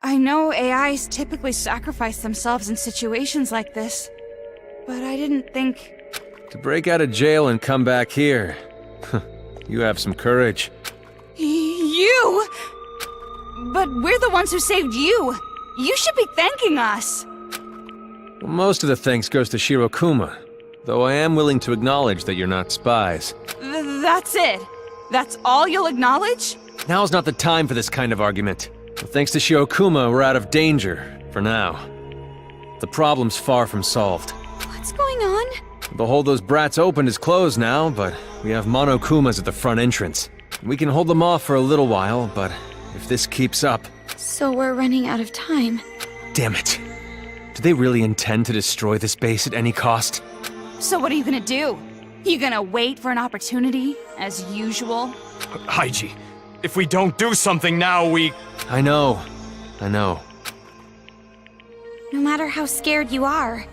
I know AIs typically sacrifice themselves in situations like this, but I didn't think... To break out of jail and come back here. You have some courage. You? But we're the ones who saved you. You should be thanking us. Well, most of the thanks goes to Shirokuma, though I am willing to acknowledge that you're not spies. That's it. That's all you'll acknowledge? Now's not the time for this kind of argument. But thanks to Shirokuma, we're out of danger, for now. The problem's far from solved. What's going on? The hole those brats opened is closed now, but we have Monokumas at the front entrance. We can hold them off for a little while, but if this keeps up... So we're running out of time. Damn it. Do they really intend to destroy this base at any cost? So what are you gonna do? You gonna wait for an opportunity, as usual? Haiji, if we don't do something now, we... I know. No matter how scared you are,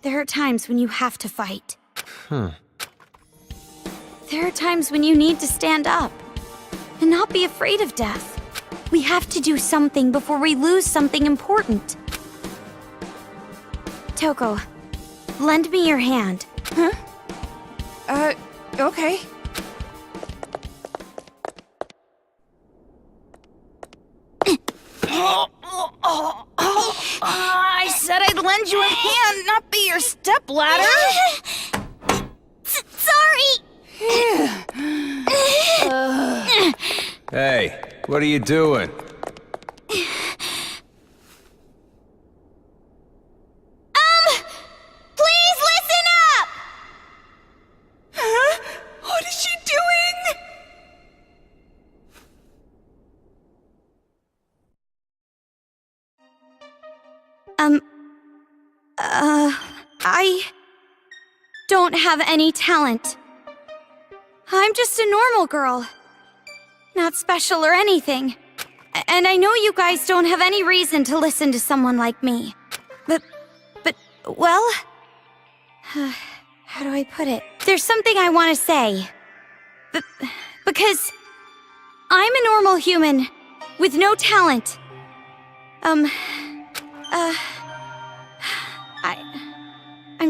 there are times when you have to fight. There are times when you need to stand up and not be afraid of death. We have to do something before we lose something important. Toko, lend me your hand. Huh? Okay. I said I'd lend you a hand, not be your stepladder. Sorry! Hey, what are you doing? Please listen up! Huh? What is she doing? I don't have any talent. I'm just a normal girl. Not special or anything. And I know you guys don't have any reason to listen to someone like me. But, well... How do I put it? There's something I want to say. Because I'm a normal human with no talent. I'm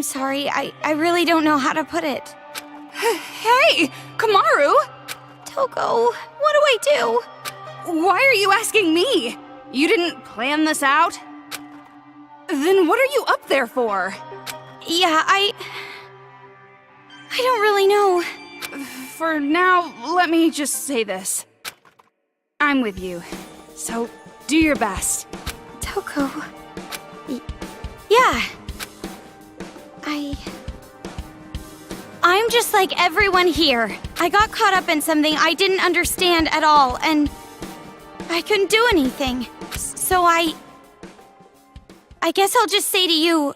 I'm sorry. I really don't know how to put it. Hey, Kamaru! Toko, what do I do? Why are you asking me? You didn't plan this out? Then what are you up there for? Yeah, I don't really know. For now, let me just say this. I'm with you, so do your best. Toko. Yeah. I'm just like everyone here. I got caught up in something I didn't understand at all, and I couldn't do anything. So I guess I'll just say to you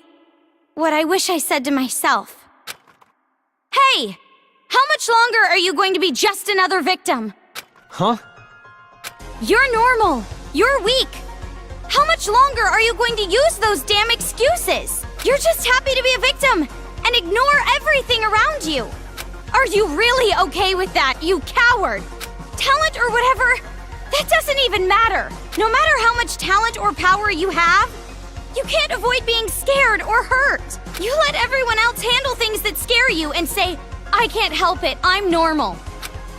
what I wish I said to myself. Hey! How much longer are you going to be just another victim? Huh? You're normal. You're weak. How much longer are you going to use those damn excuses? You're just happy to be a victim and ignore everything around you. Are you really okay with that, you coward? Talent or whatever, that doesn't even matter. No matter how much talent or power you have, you can't avoid being scared or hurt. You let everyone else handle things that scare you and say, I can't help it, I'm normal.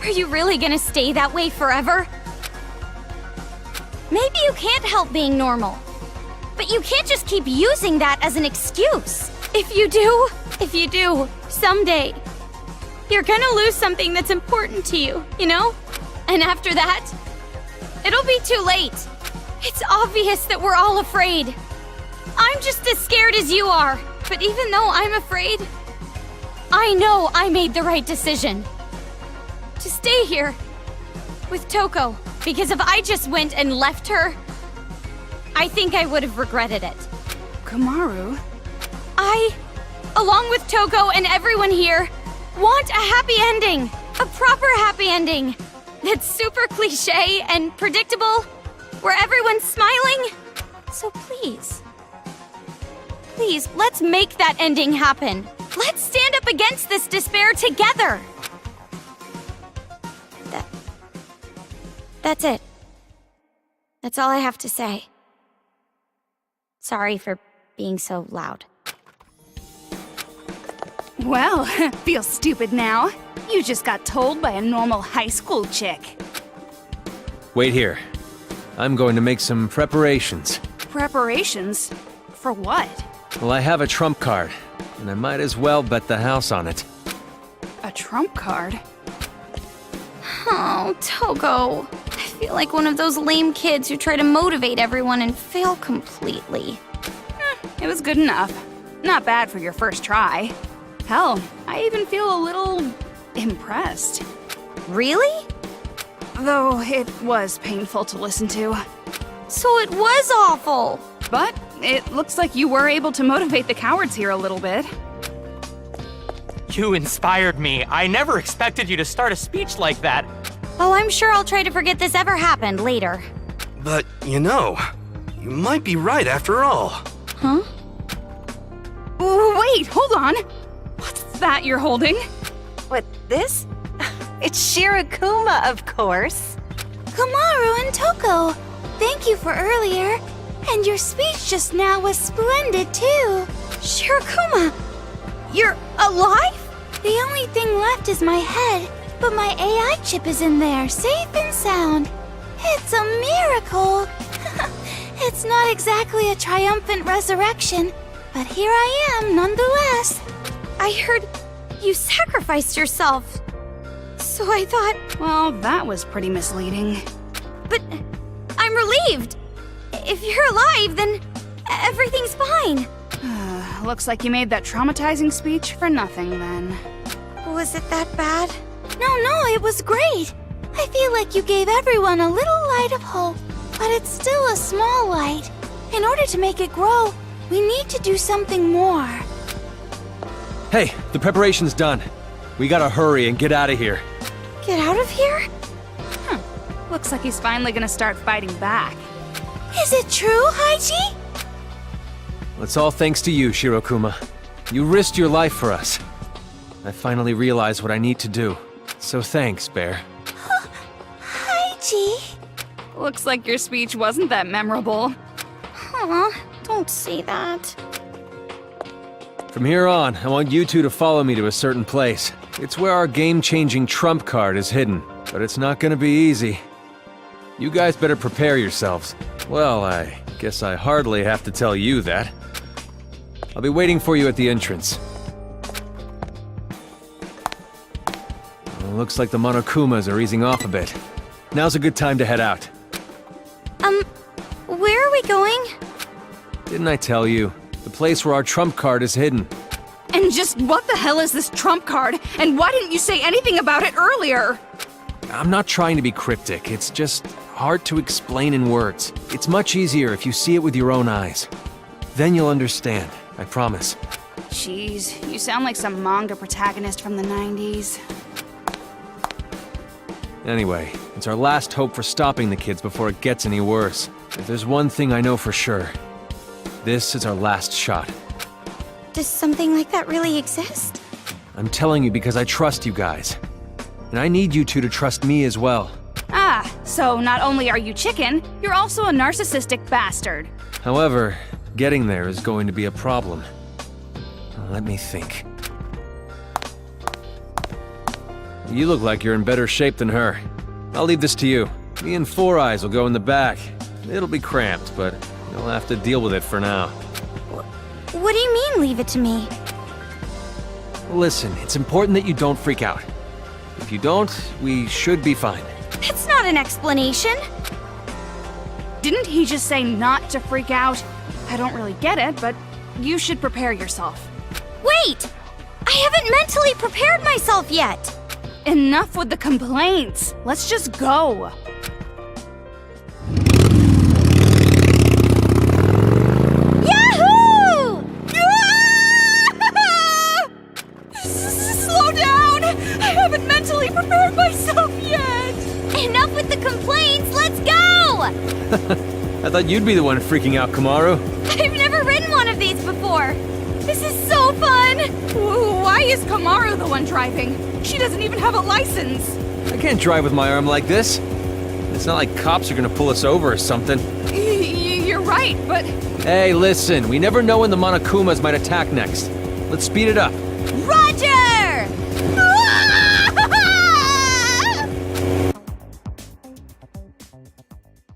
Are you really gonna stay that way forever? Maybe you can't help being normal, but you can't just keep using that as an excuse. If you do, someday, you're gonna lose something that's important to you, you know? And after that, it'll be too late. It's obvious that we're all afraid. I'm just as scared as you are, but even though I'm afraid, I know I made the right decision. To stay here with Toko, because if I just went and left her, I think I would have regretted it. Kamaru? I, along with Toko and everyone here, want a happy ending. A proper happy ending. That's super cliche and predictable, where everyone's smiling. So please, let's make that ending happen. Let's stand up against this despair together. That's it. That's all I have to say. Sorry for being so loud. Well, feel stupid now. You just got told by a normal high school chick. Wait here. I'm going to make some preparations. Preparations? For what? Well, I have a trump card, and I might as well bet the house on it. A trump card? Oh, Togo. I feel like one of those lame kids who try to motivate everyone and fail completely. It was good enough. Not bad for your first try. Hell, I even feel a little impressed. Really? Though it was painful to listen to. So it was awful. But it looks like you were able to motivate the cowards here a little bit. You inspired me. I never expected you to start a speech like that. Oh, I'm sure I'll try to forget this ever happened later. But, you know, you might be right after all. Huh? Wait, hold on. What's that you're holding? What, this? It's Shirokuma, of course. Kamaru and Toko, thank you for earlier. And your speech just now was splendid, too. Shirokuma, you're alive? The only thing left is my head, but my AI chip is in there, safe and sound. It's a miracle. It's not exactly a triumphant resurrection, but here I am nonetheless. I heard you sacrificed yourself. So I thought... Well, that was pretty misleading. But I'm relieved. If you're alive, then everything's fine. Looks like you made that traumatizing speech for nothing, then. Was it that bad? No, it was great. I feel like you gave everyone a little light of hope, but it's still a small light. In order to make it grow, we need to do something more. Hey, the preparation's done. We gotta hurry and get out of here. Get out of here? Looks like he's finally gonna start fighting back. Is it true, Haiji? It's all thanks to you, Shirokuma. You risked your life for us. I finally realized what I need to do. So thanks, Bear. Haiji? Looks like your speech wasn't that memorable. Aw, don't say that. From here on, I want you two to follow me to a certain place. It's where our game-changing trump card is hidden, but it's not gonna be easy. You guys better prepare yourselves. Well, I guess I hardly have to tell you that. I'll be waiting for you at the entrance. Well, looks like the Monokumas are easing off a bit. Now's a good time to head out. Where are we going? Didn't I tell you? The place where our trump card is hidden. And just what the hell is this trump card? And why didn't you say anything about it earlier? I'm not trying to be cryptic, it's just hard to explain in words. It's much easier if you see it with your own eyes. Then you'll understand, I promise. Jeez, you sound like some manga protagonist from the 90s. Anyway, it's our last hope for stopping the kids before it gets any worse. If there's one thing I know for sure, this is our last shot. Does something like that really exist? I'm telling you because I trust you guys. And I need you two to trust me as well. Ah, so not only are you chicken, you're also a narcissistic bastard. However, getting there is going to be a problem. Let me think. You look like you're in better shape than her. I'll leave this to you. Me and Four Eyes will go in the back. It'll be cramped, but you'll have to deal with it for now. What do you mean, leave it to me? Listen, it's important that you don't freak out. If you don't, we should be fine. That's not an explanation. Didn't he just say not to freak out? I don't really get it, but you should prepare yourself. Wait! I haven't mentally prepared myself yet! Enough with the complaints. Let's just go. Yahoo! Slow down! I haven't mentally prepared myself yet! Enough with the complaints, let's go! I thought you'd be the one freaking out, Kamaru. I've never ridden one of these before! This is so fun! Why is Kamaru the one driving? She doesn't even have a license! I can't drive with my arm like this. It's not like cops are gonna pull us over or something. You're right, but... Hey, listen, we never know when the Monokumas might attack next. Let's speed it up. Roger!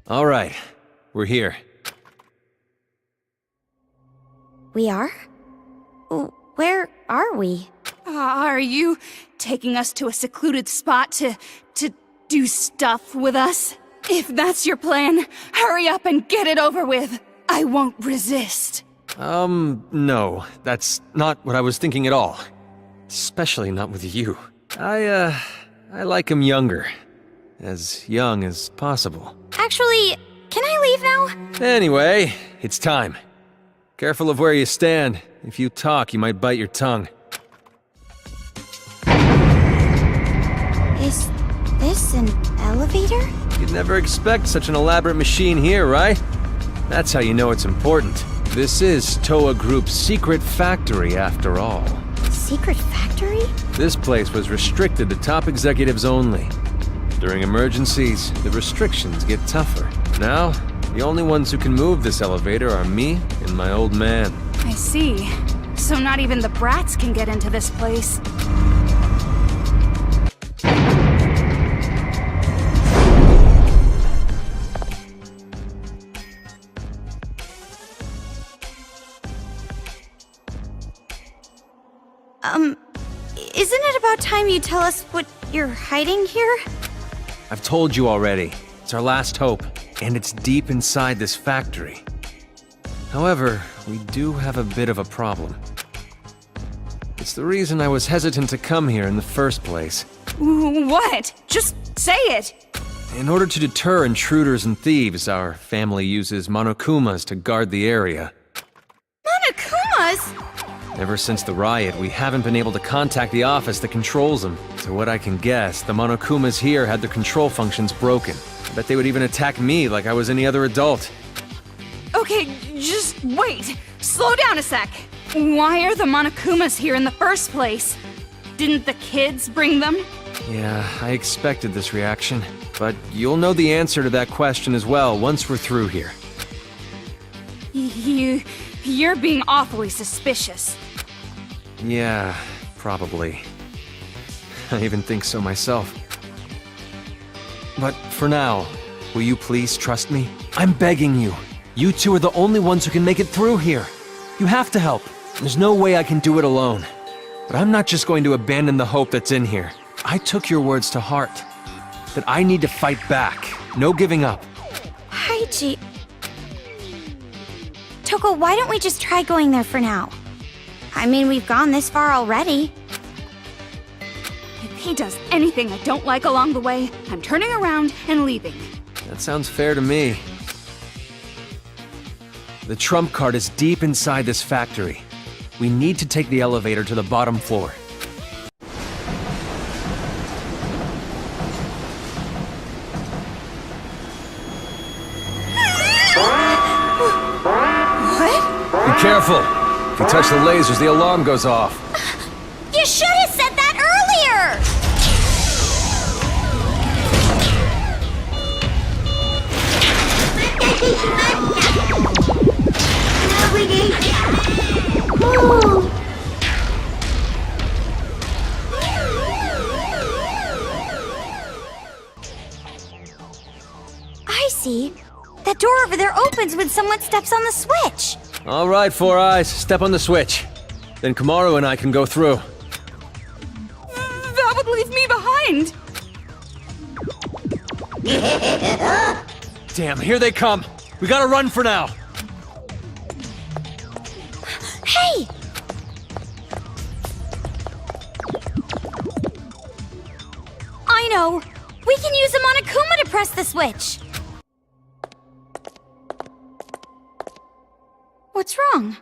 All right, we're here. We are? Where are we? Are you taking us to a secluded spot to do stuff with us? If that's your plan, hurry up and get it over with. I won't resist. No, that's not what I was thinking at all. Especially not with you. I like him younger. As young as possible. Actually, can I leave now? Anyway, it's time. Careful of where you stand. If you talk, you might bite your tongue. Is this an elevator? You'd never expect such an elaborate machine here, right? That's how you know it's important. This is Toa Group's secret factory, after all. Secret factory? This place was restricted to top executives only. During emergencies, the restrictions get tougher. Now, the only ones who can move this elevator are me and my old man. I see. So not even the brats can get into this place. Isn't it about time you tell us what you're hiding here? I've told you already. It's our last hope, and it's deep inside this factory. However, we do have a bit of a problem. It's the reason I was hesitant to come here in the first place. What? Just say it! In order to deter intruders and thieves, our family uses Monokumas to guard the area. Monokumas? Ever since the riot, we haven't been able to contact the office that controls them. To what I can guess, the Monokumas here had their control functions broken. I bet they would even attack me like I was any other adult. Okay, just wait. Slow down a sec. Why are the Monokumas here in the first place? Didn't the kids bring them? Yeah, I expected this reaction. But you'll know the answer to that question as well once we're through here. You're being awfully suspicious. Yeah, probably. I even think so myself. But for now, will you please trust me? I'm begging you. You two are the only ones who can make it through here. You have to help. There's no way I can do it alone. But I'm not just going to abandon the hope that's in here. I took your words to heart. That I need to fight back. No giving up. Haiji... Toko, why don't we just try going there for now? I mean, we've gone this far already. If he does anything I don't like along the way, I'm turning around and leaving. That sounds fair to me. The trump card is deep inside this factory. We need to take the elevator to the bottom floor. What? Be careful! If you touch the lasers, the alarm goes off. You should have said that earlier! I see. That door over there opens when someone steps on the switch. All right, Four Eyes, step on the switch. Then Kamaru and I can go through. That would leave me behind! Damn, here they come! We gotta run for now! Hey! I know! We can use a Monokuma to press the switch! What's wrong?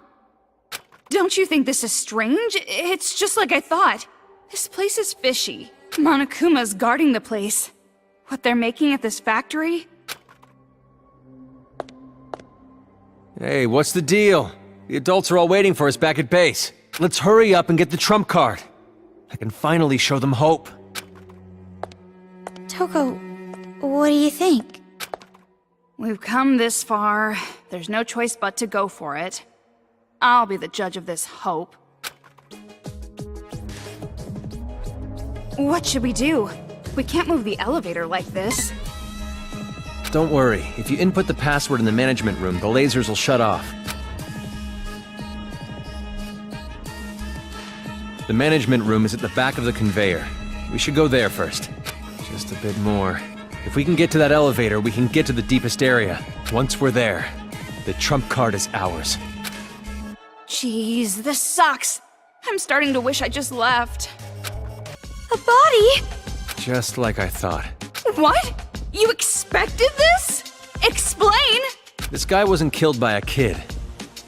Don't you think this is strange? It's just like I thought. This place is fishy. Monokuma's guarding the place. What they're making at this factory? Hey, what's the deal? The adults are all waiting for us back at base. Let's hurry up and get the trump card. I can finally show them hope. Toko, what do you think? We've come this far. There's no choice but to go for it. I'll be the judge of this hope. What should we do? We can't move the elevator like this. Don't worry, if you input the password in the management room, the lasers will shut off. The management room is at the back of the conveyor. We should go there first. Just a bit more. If we can get to that elevator, we can get to the deepest area. Once we're there, the trump card is ours. Jeez, this sucks. I'm starting to wish I just left. A body? Just like I thought. What? You expected this? Explain! This guy wasn't killed by a kid.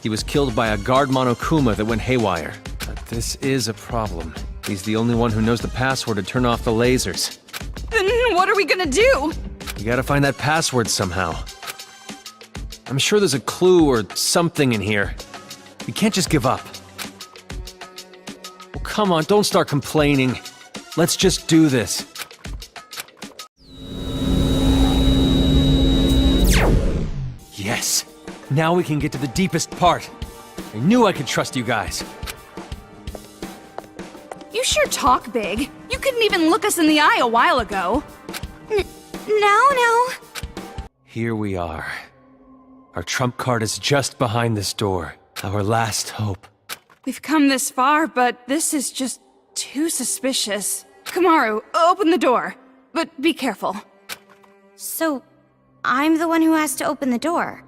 He was killed by a guard Monokuma that went haywire. But this is a problem. He's the only one who knows the password to turn off the lasers. Then what are we gonna do? You gotta find that password somehow. I'm sure there's a clue or something in here. We can't just give up. Well, come on, don't start complaining. Let's just do this. Yes! Now we can get to the deepest part. I knew I could trust you guys. You sure talk big. You couldn't even look us in the eye a while ago. No. Here we are. Our trump card is just behind this door. Our last hope. We've come this far, but this is just too suspicious. Kamaru, open the door. But be careful. So, I'm the one who has to open the door.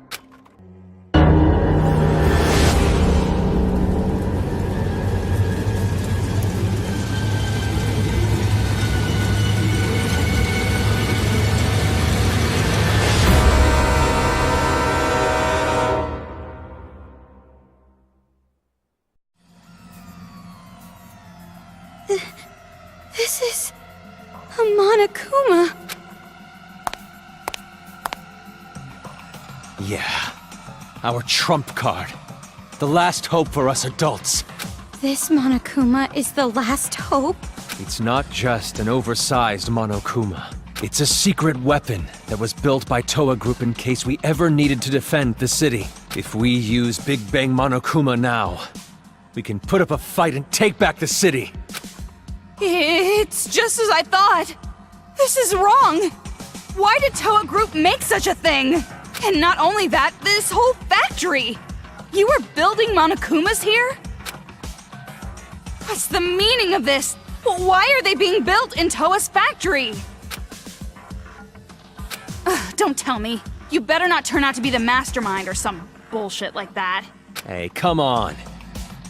This is a Monokuma. Yeah. Our trump card. The last hope for us adults. This Monokuma is the last hope? It's not just an oversized Monokuma. It's a secret weapon that was built by Toa Group in case we ever needed to defend the city. If we use Big Bang Monokuma now, We can put up a fight and take back the city. It's just as I thought. This is wrong. Why did Toa Group make such a thing? And not only that, this whole factory. You were building Monokumas here? What's the meaning of this? Why are they being built in Toa's factory? Ugh, don't tell me. You better not turn out to be the mastermind or some bullshit like that. Hey, come on.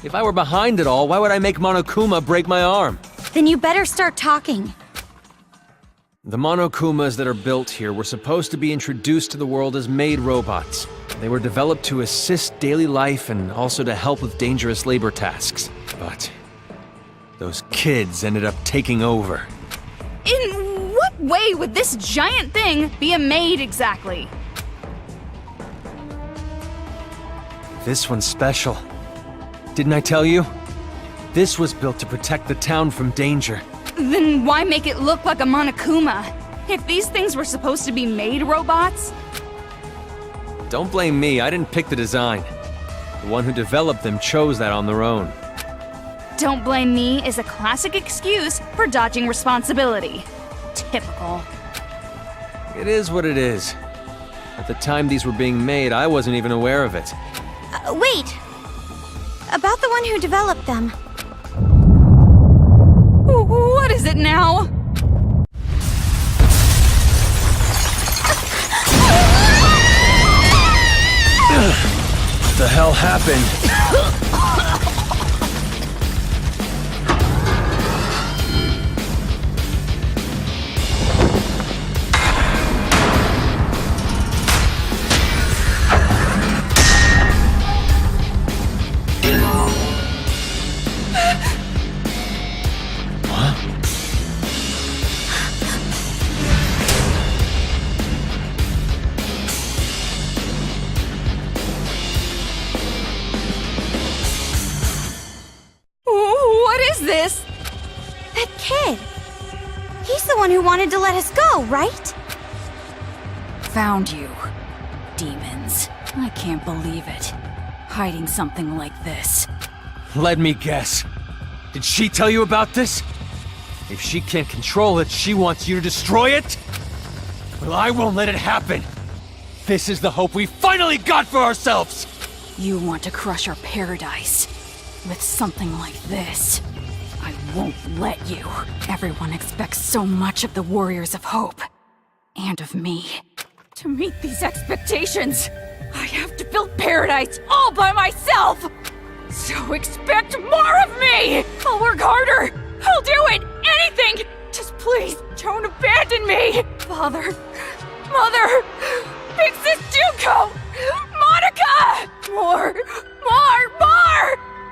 If I were behind it all, why would I make Monokuma break my arm? Then you better start talking. The Monokumas that are built here were supposed to be introduced to the world as maid robots. They were developed to assist daily life and also to help with dangerous labor tasks. But those kids ended up taking over. In what way would this giant thing be a maid exactly? This one's special. Didn't I tell you? This was built to protect the town from danger. Then why make it look like a Monokuma? If these things were supposed to be maid robots? Don't blame me, I didn't pick the design. The one who developed them chose that on their own. Don't blame me is a classic excuse for dodging responsibility. Typical. It is what it is. At the time these were being made, I wasn't even aware of it. Wait! About the one who developed them. What is it now? What the hell happened? This? That kid! He's the one who wanted to let us go, right? Found you. Demons. I can't believe it. Hiding something like this. Let me guess. Did she tell you about this? If she can't control it, she wants you to destroy it? Well, I won't let it happen. This is the hope we finally got for ourselves! You want to crush our paradise. With something like this. I won't let you. Everyone expects so much of the Warriors of Hope. And of me. To meet these expectations, I have to build paradise all by myself! So expect more of me! I'll work harder! I'll do it! Anything! Just please, don't abandon me! Father, Mother, fix this Juko! Monica! More!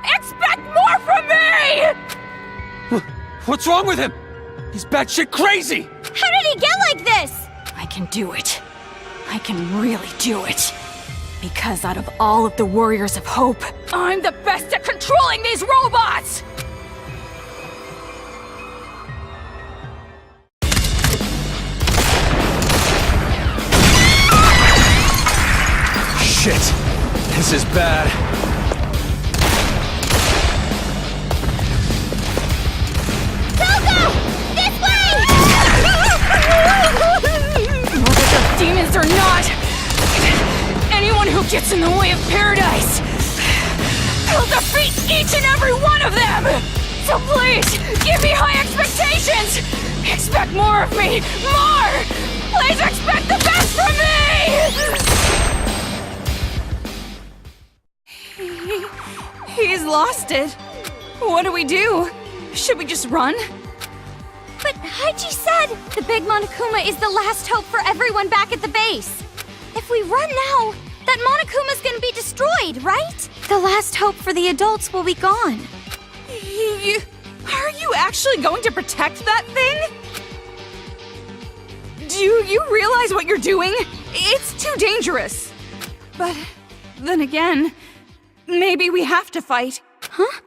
Expect more from me! What's wrong with him? He's batshit crazy! How did he get like this? I can do it. I can really do it. Because out of all of the Warriors of Hope, I'm the best at controlling these robots! Shit! This is bad. Whether they're demons or not, anyone who gets in the way of paradise, I'll defeat each and every one of them! So please, give me high expectations! Expect more of me! More! Please expect the best from me! He's lost it. What do we do? Should we just run? But Haiji said the big Monokuma is the last hope for everyone back at the base. If we run now, that Monokuma's gonna be destroyed, right? The last hope for the adults will be gone. Are you actually going to protect that thing? Do you realize what you're doing? It's too dangerous. But then again, maybe we have to fight. Huh?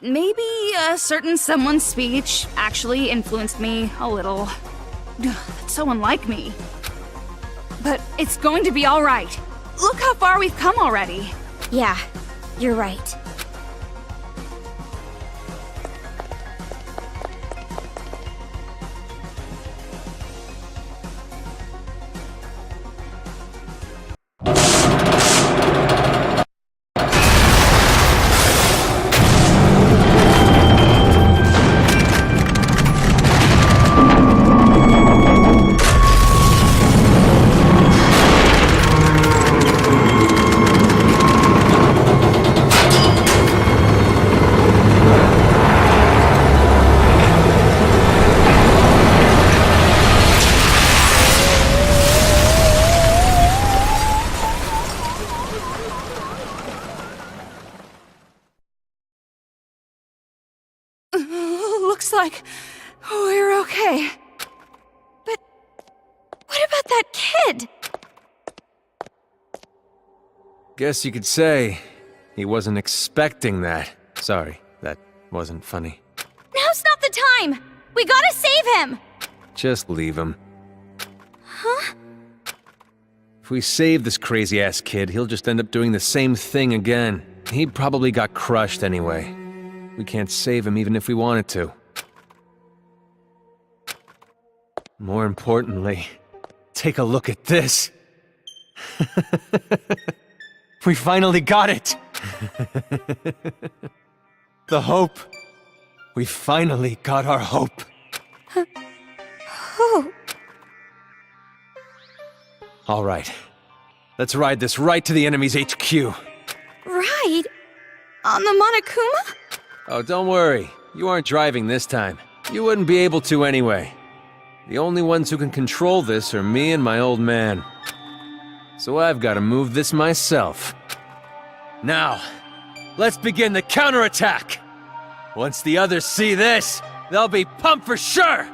Maybe a certain someone's speech actually influenced me a little. That's so unlike me. But it's going to be all right. Look how far we've come already. Yeah, you're right. like we're okay. But what about that kid? Guess you could say he wasn't expecting that. Sorry, that wasn't funny. Now's not the time! We gotta save him! Just leave him. Huh? If we save this crazy-ass kid, he'll just end up doing the same thing again. He probably got crushed anyway. We can't save him even if we wanted to. More importantly, take a look at this. We finally got it! The hope. We finally got our hope. Oh. All right. Let's ride this right to the enemy's HQ. Ride? On the Monokuma? Oh, don't worry. You aren't driving this time. You wouldn't be able to anyway. The only ones who can control this are me and my old man. So I've got to move this myself. Now, let's begin the counterattack! Once the others see this, they'll be pumped for sure!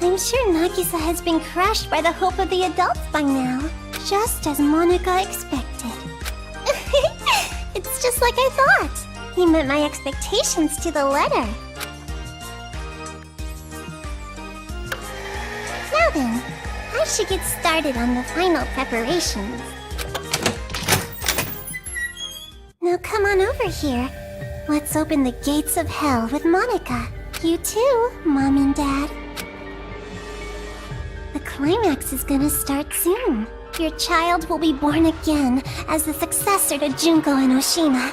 I'm sure Nagisa has been crushed by the hope of the adults by now, just as Monica expected. It's just like I thought. He met my expectations to the letter. Now then, I should get started on the final preparations. Now come on over here. Let's open the gates of hell with Monica. You too, Mom and Dad. The climax is gonna start soon. Your child will be born again as the successor to Junko and Oshima.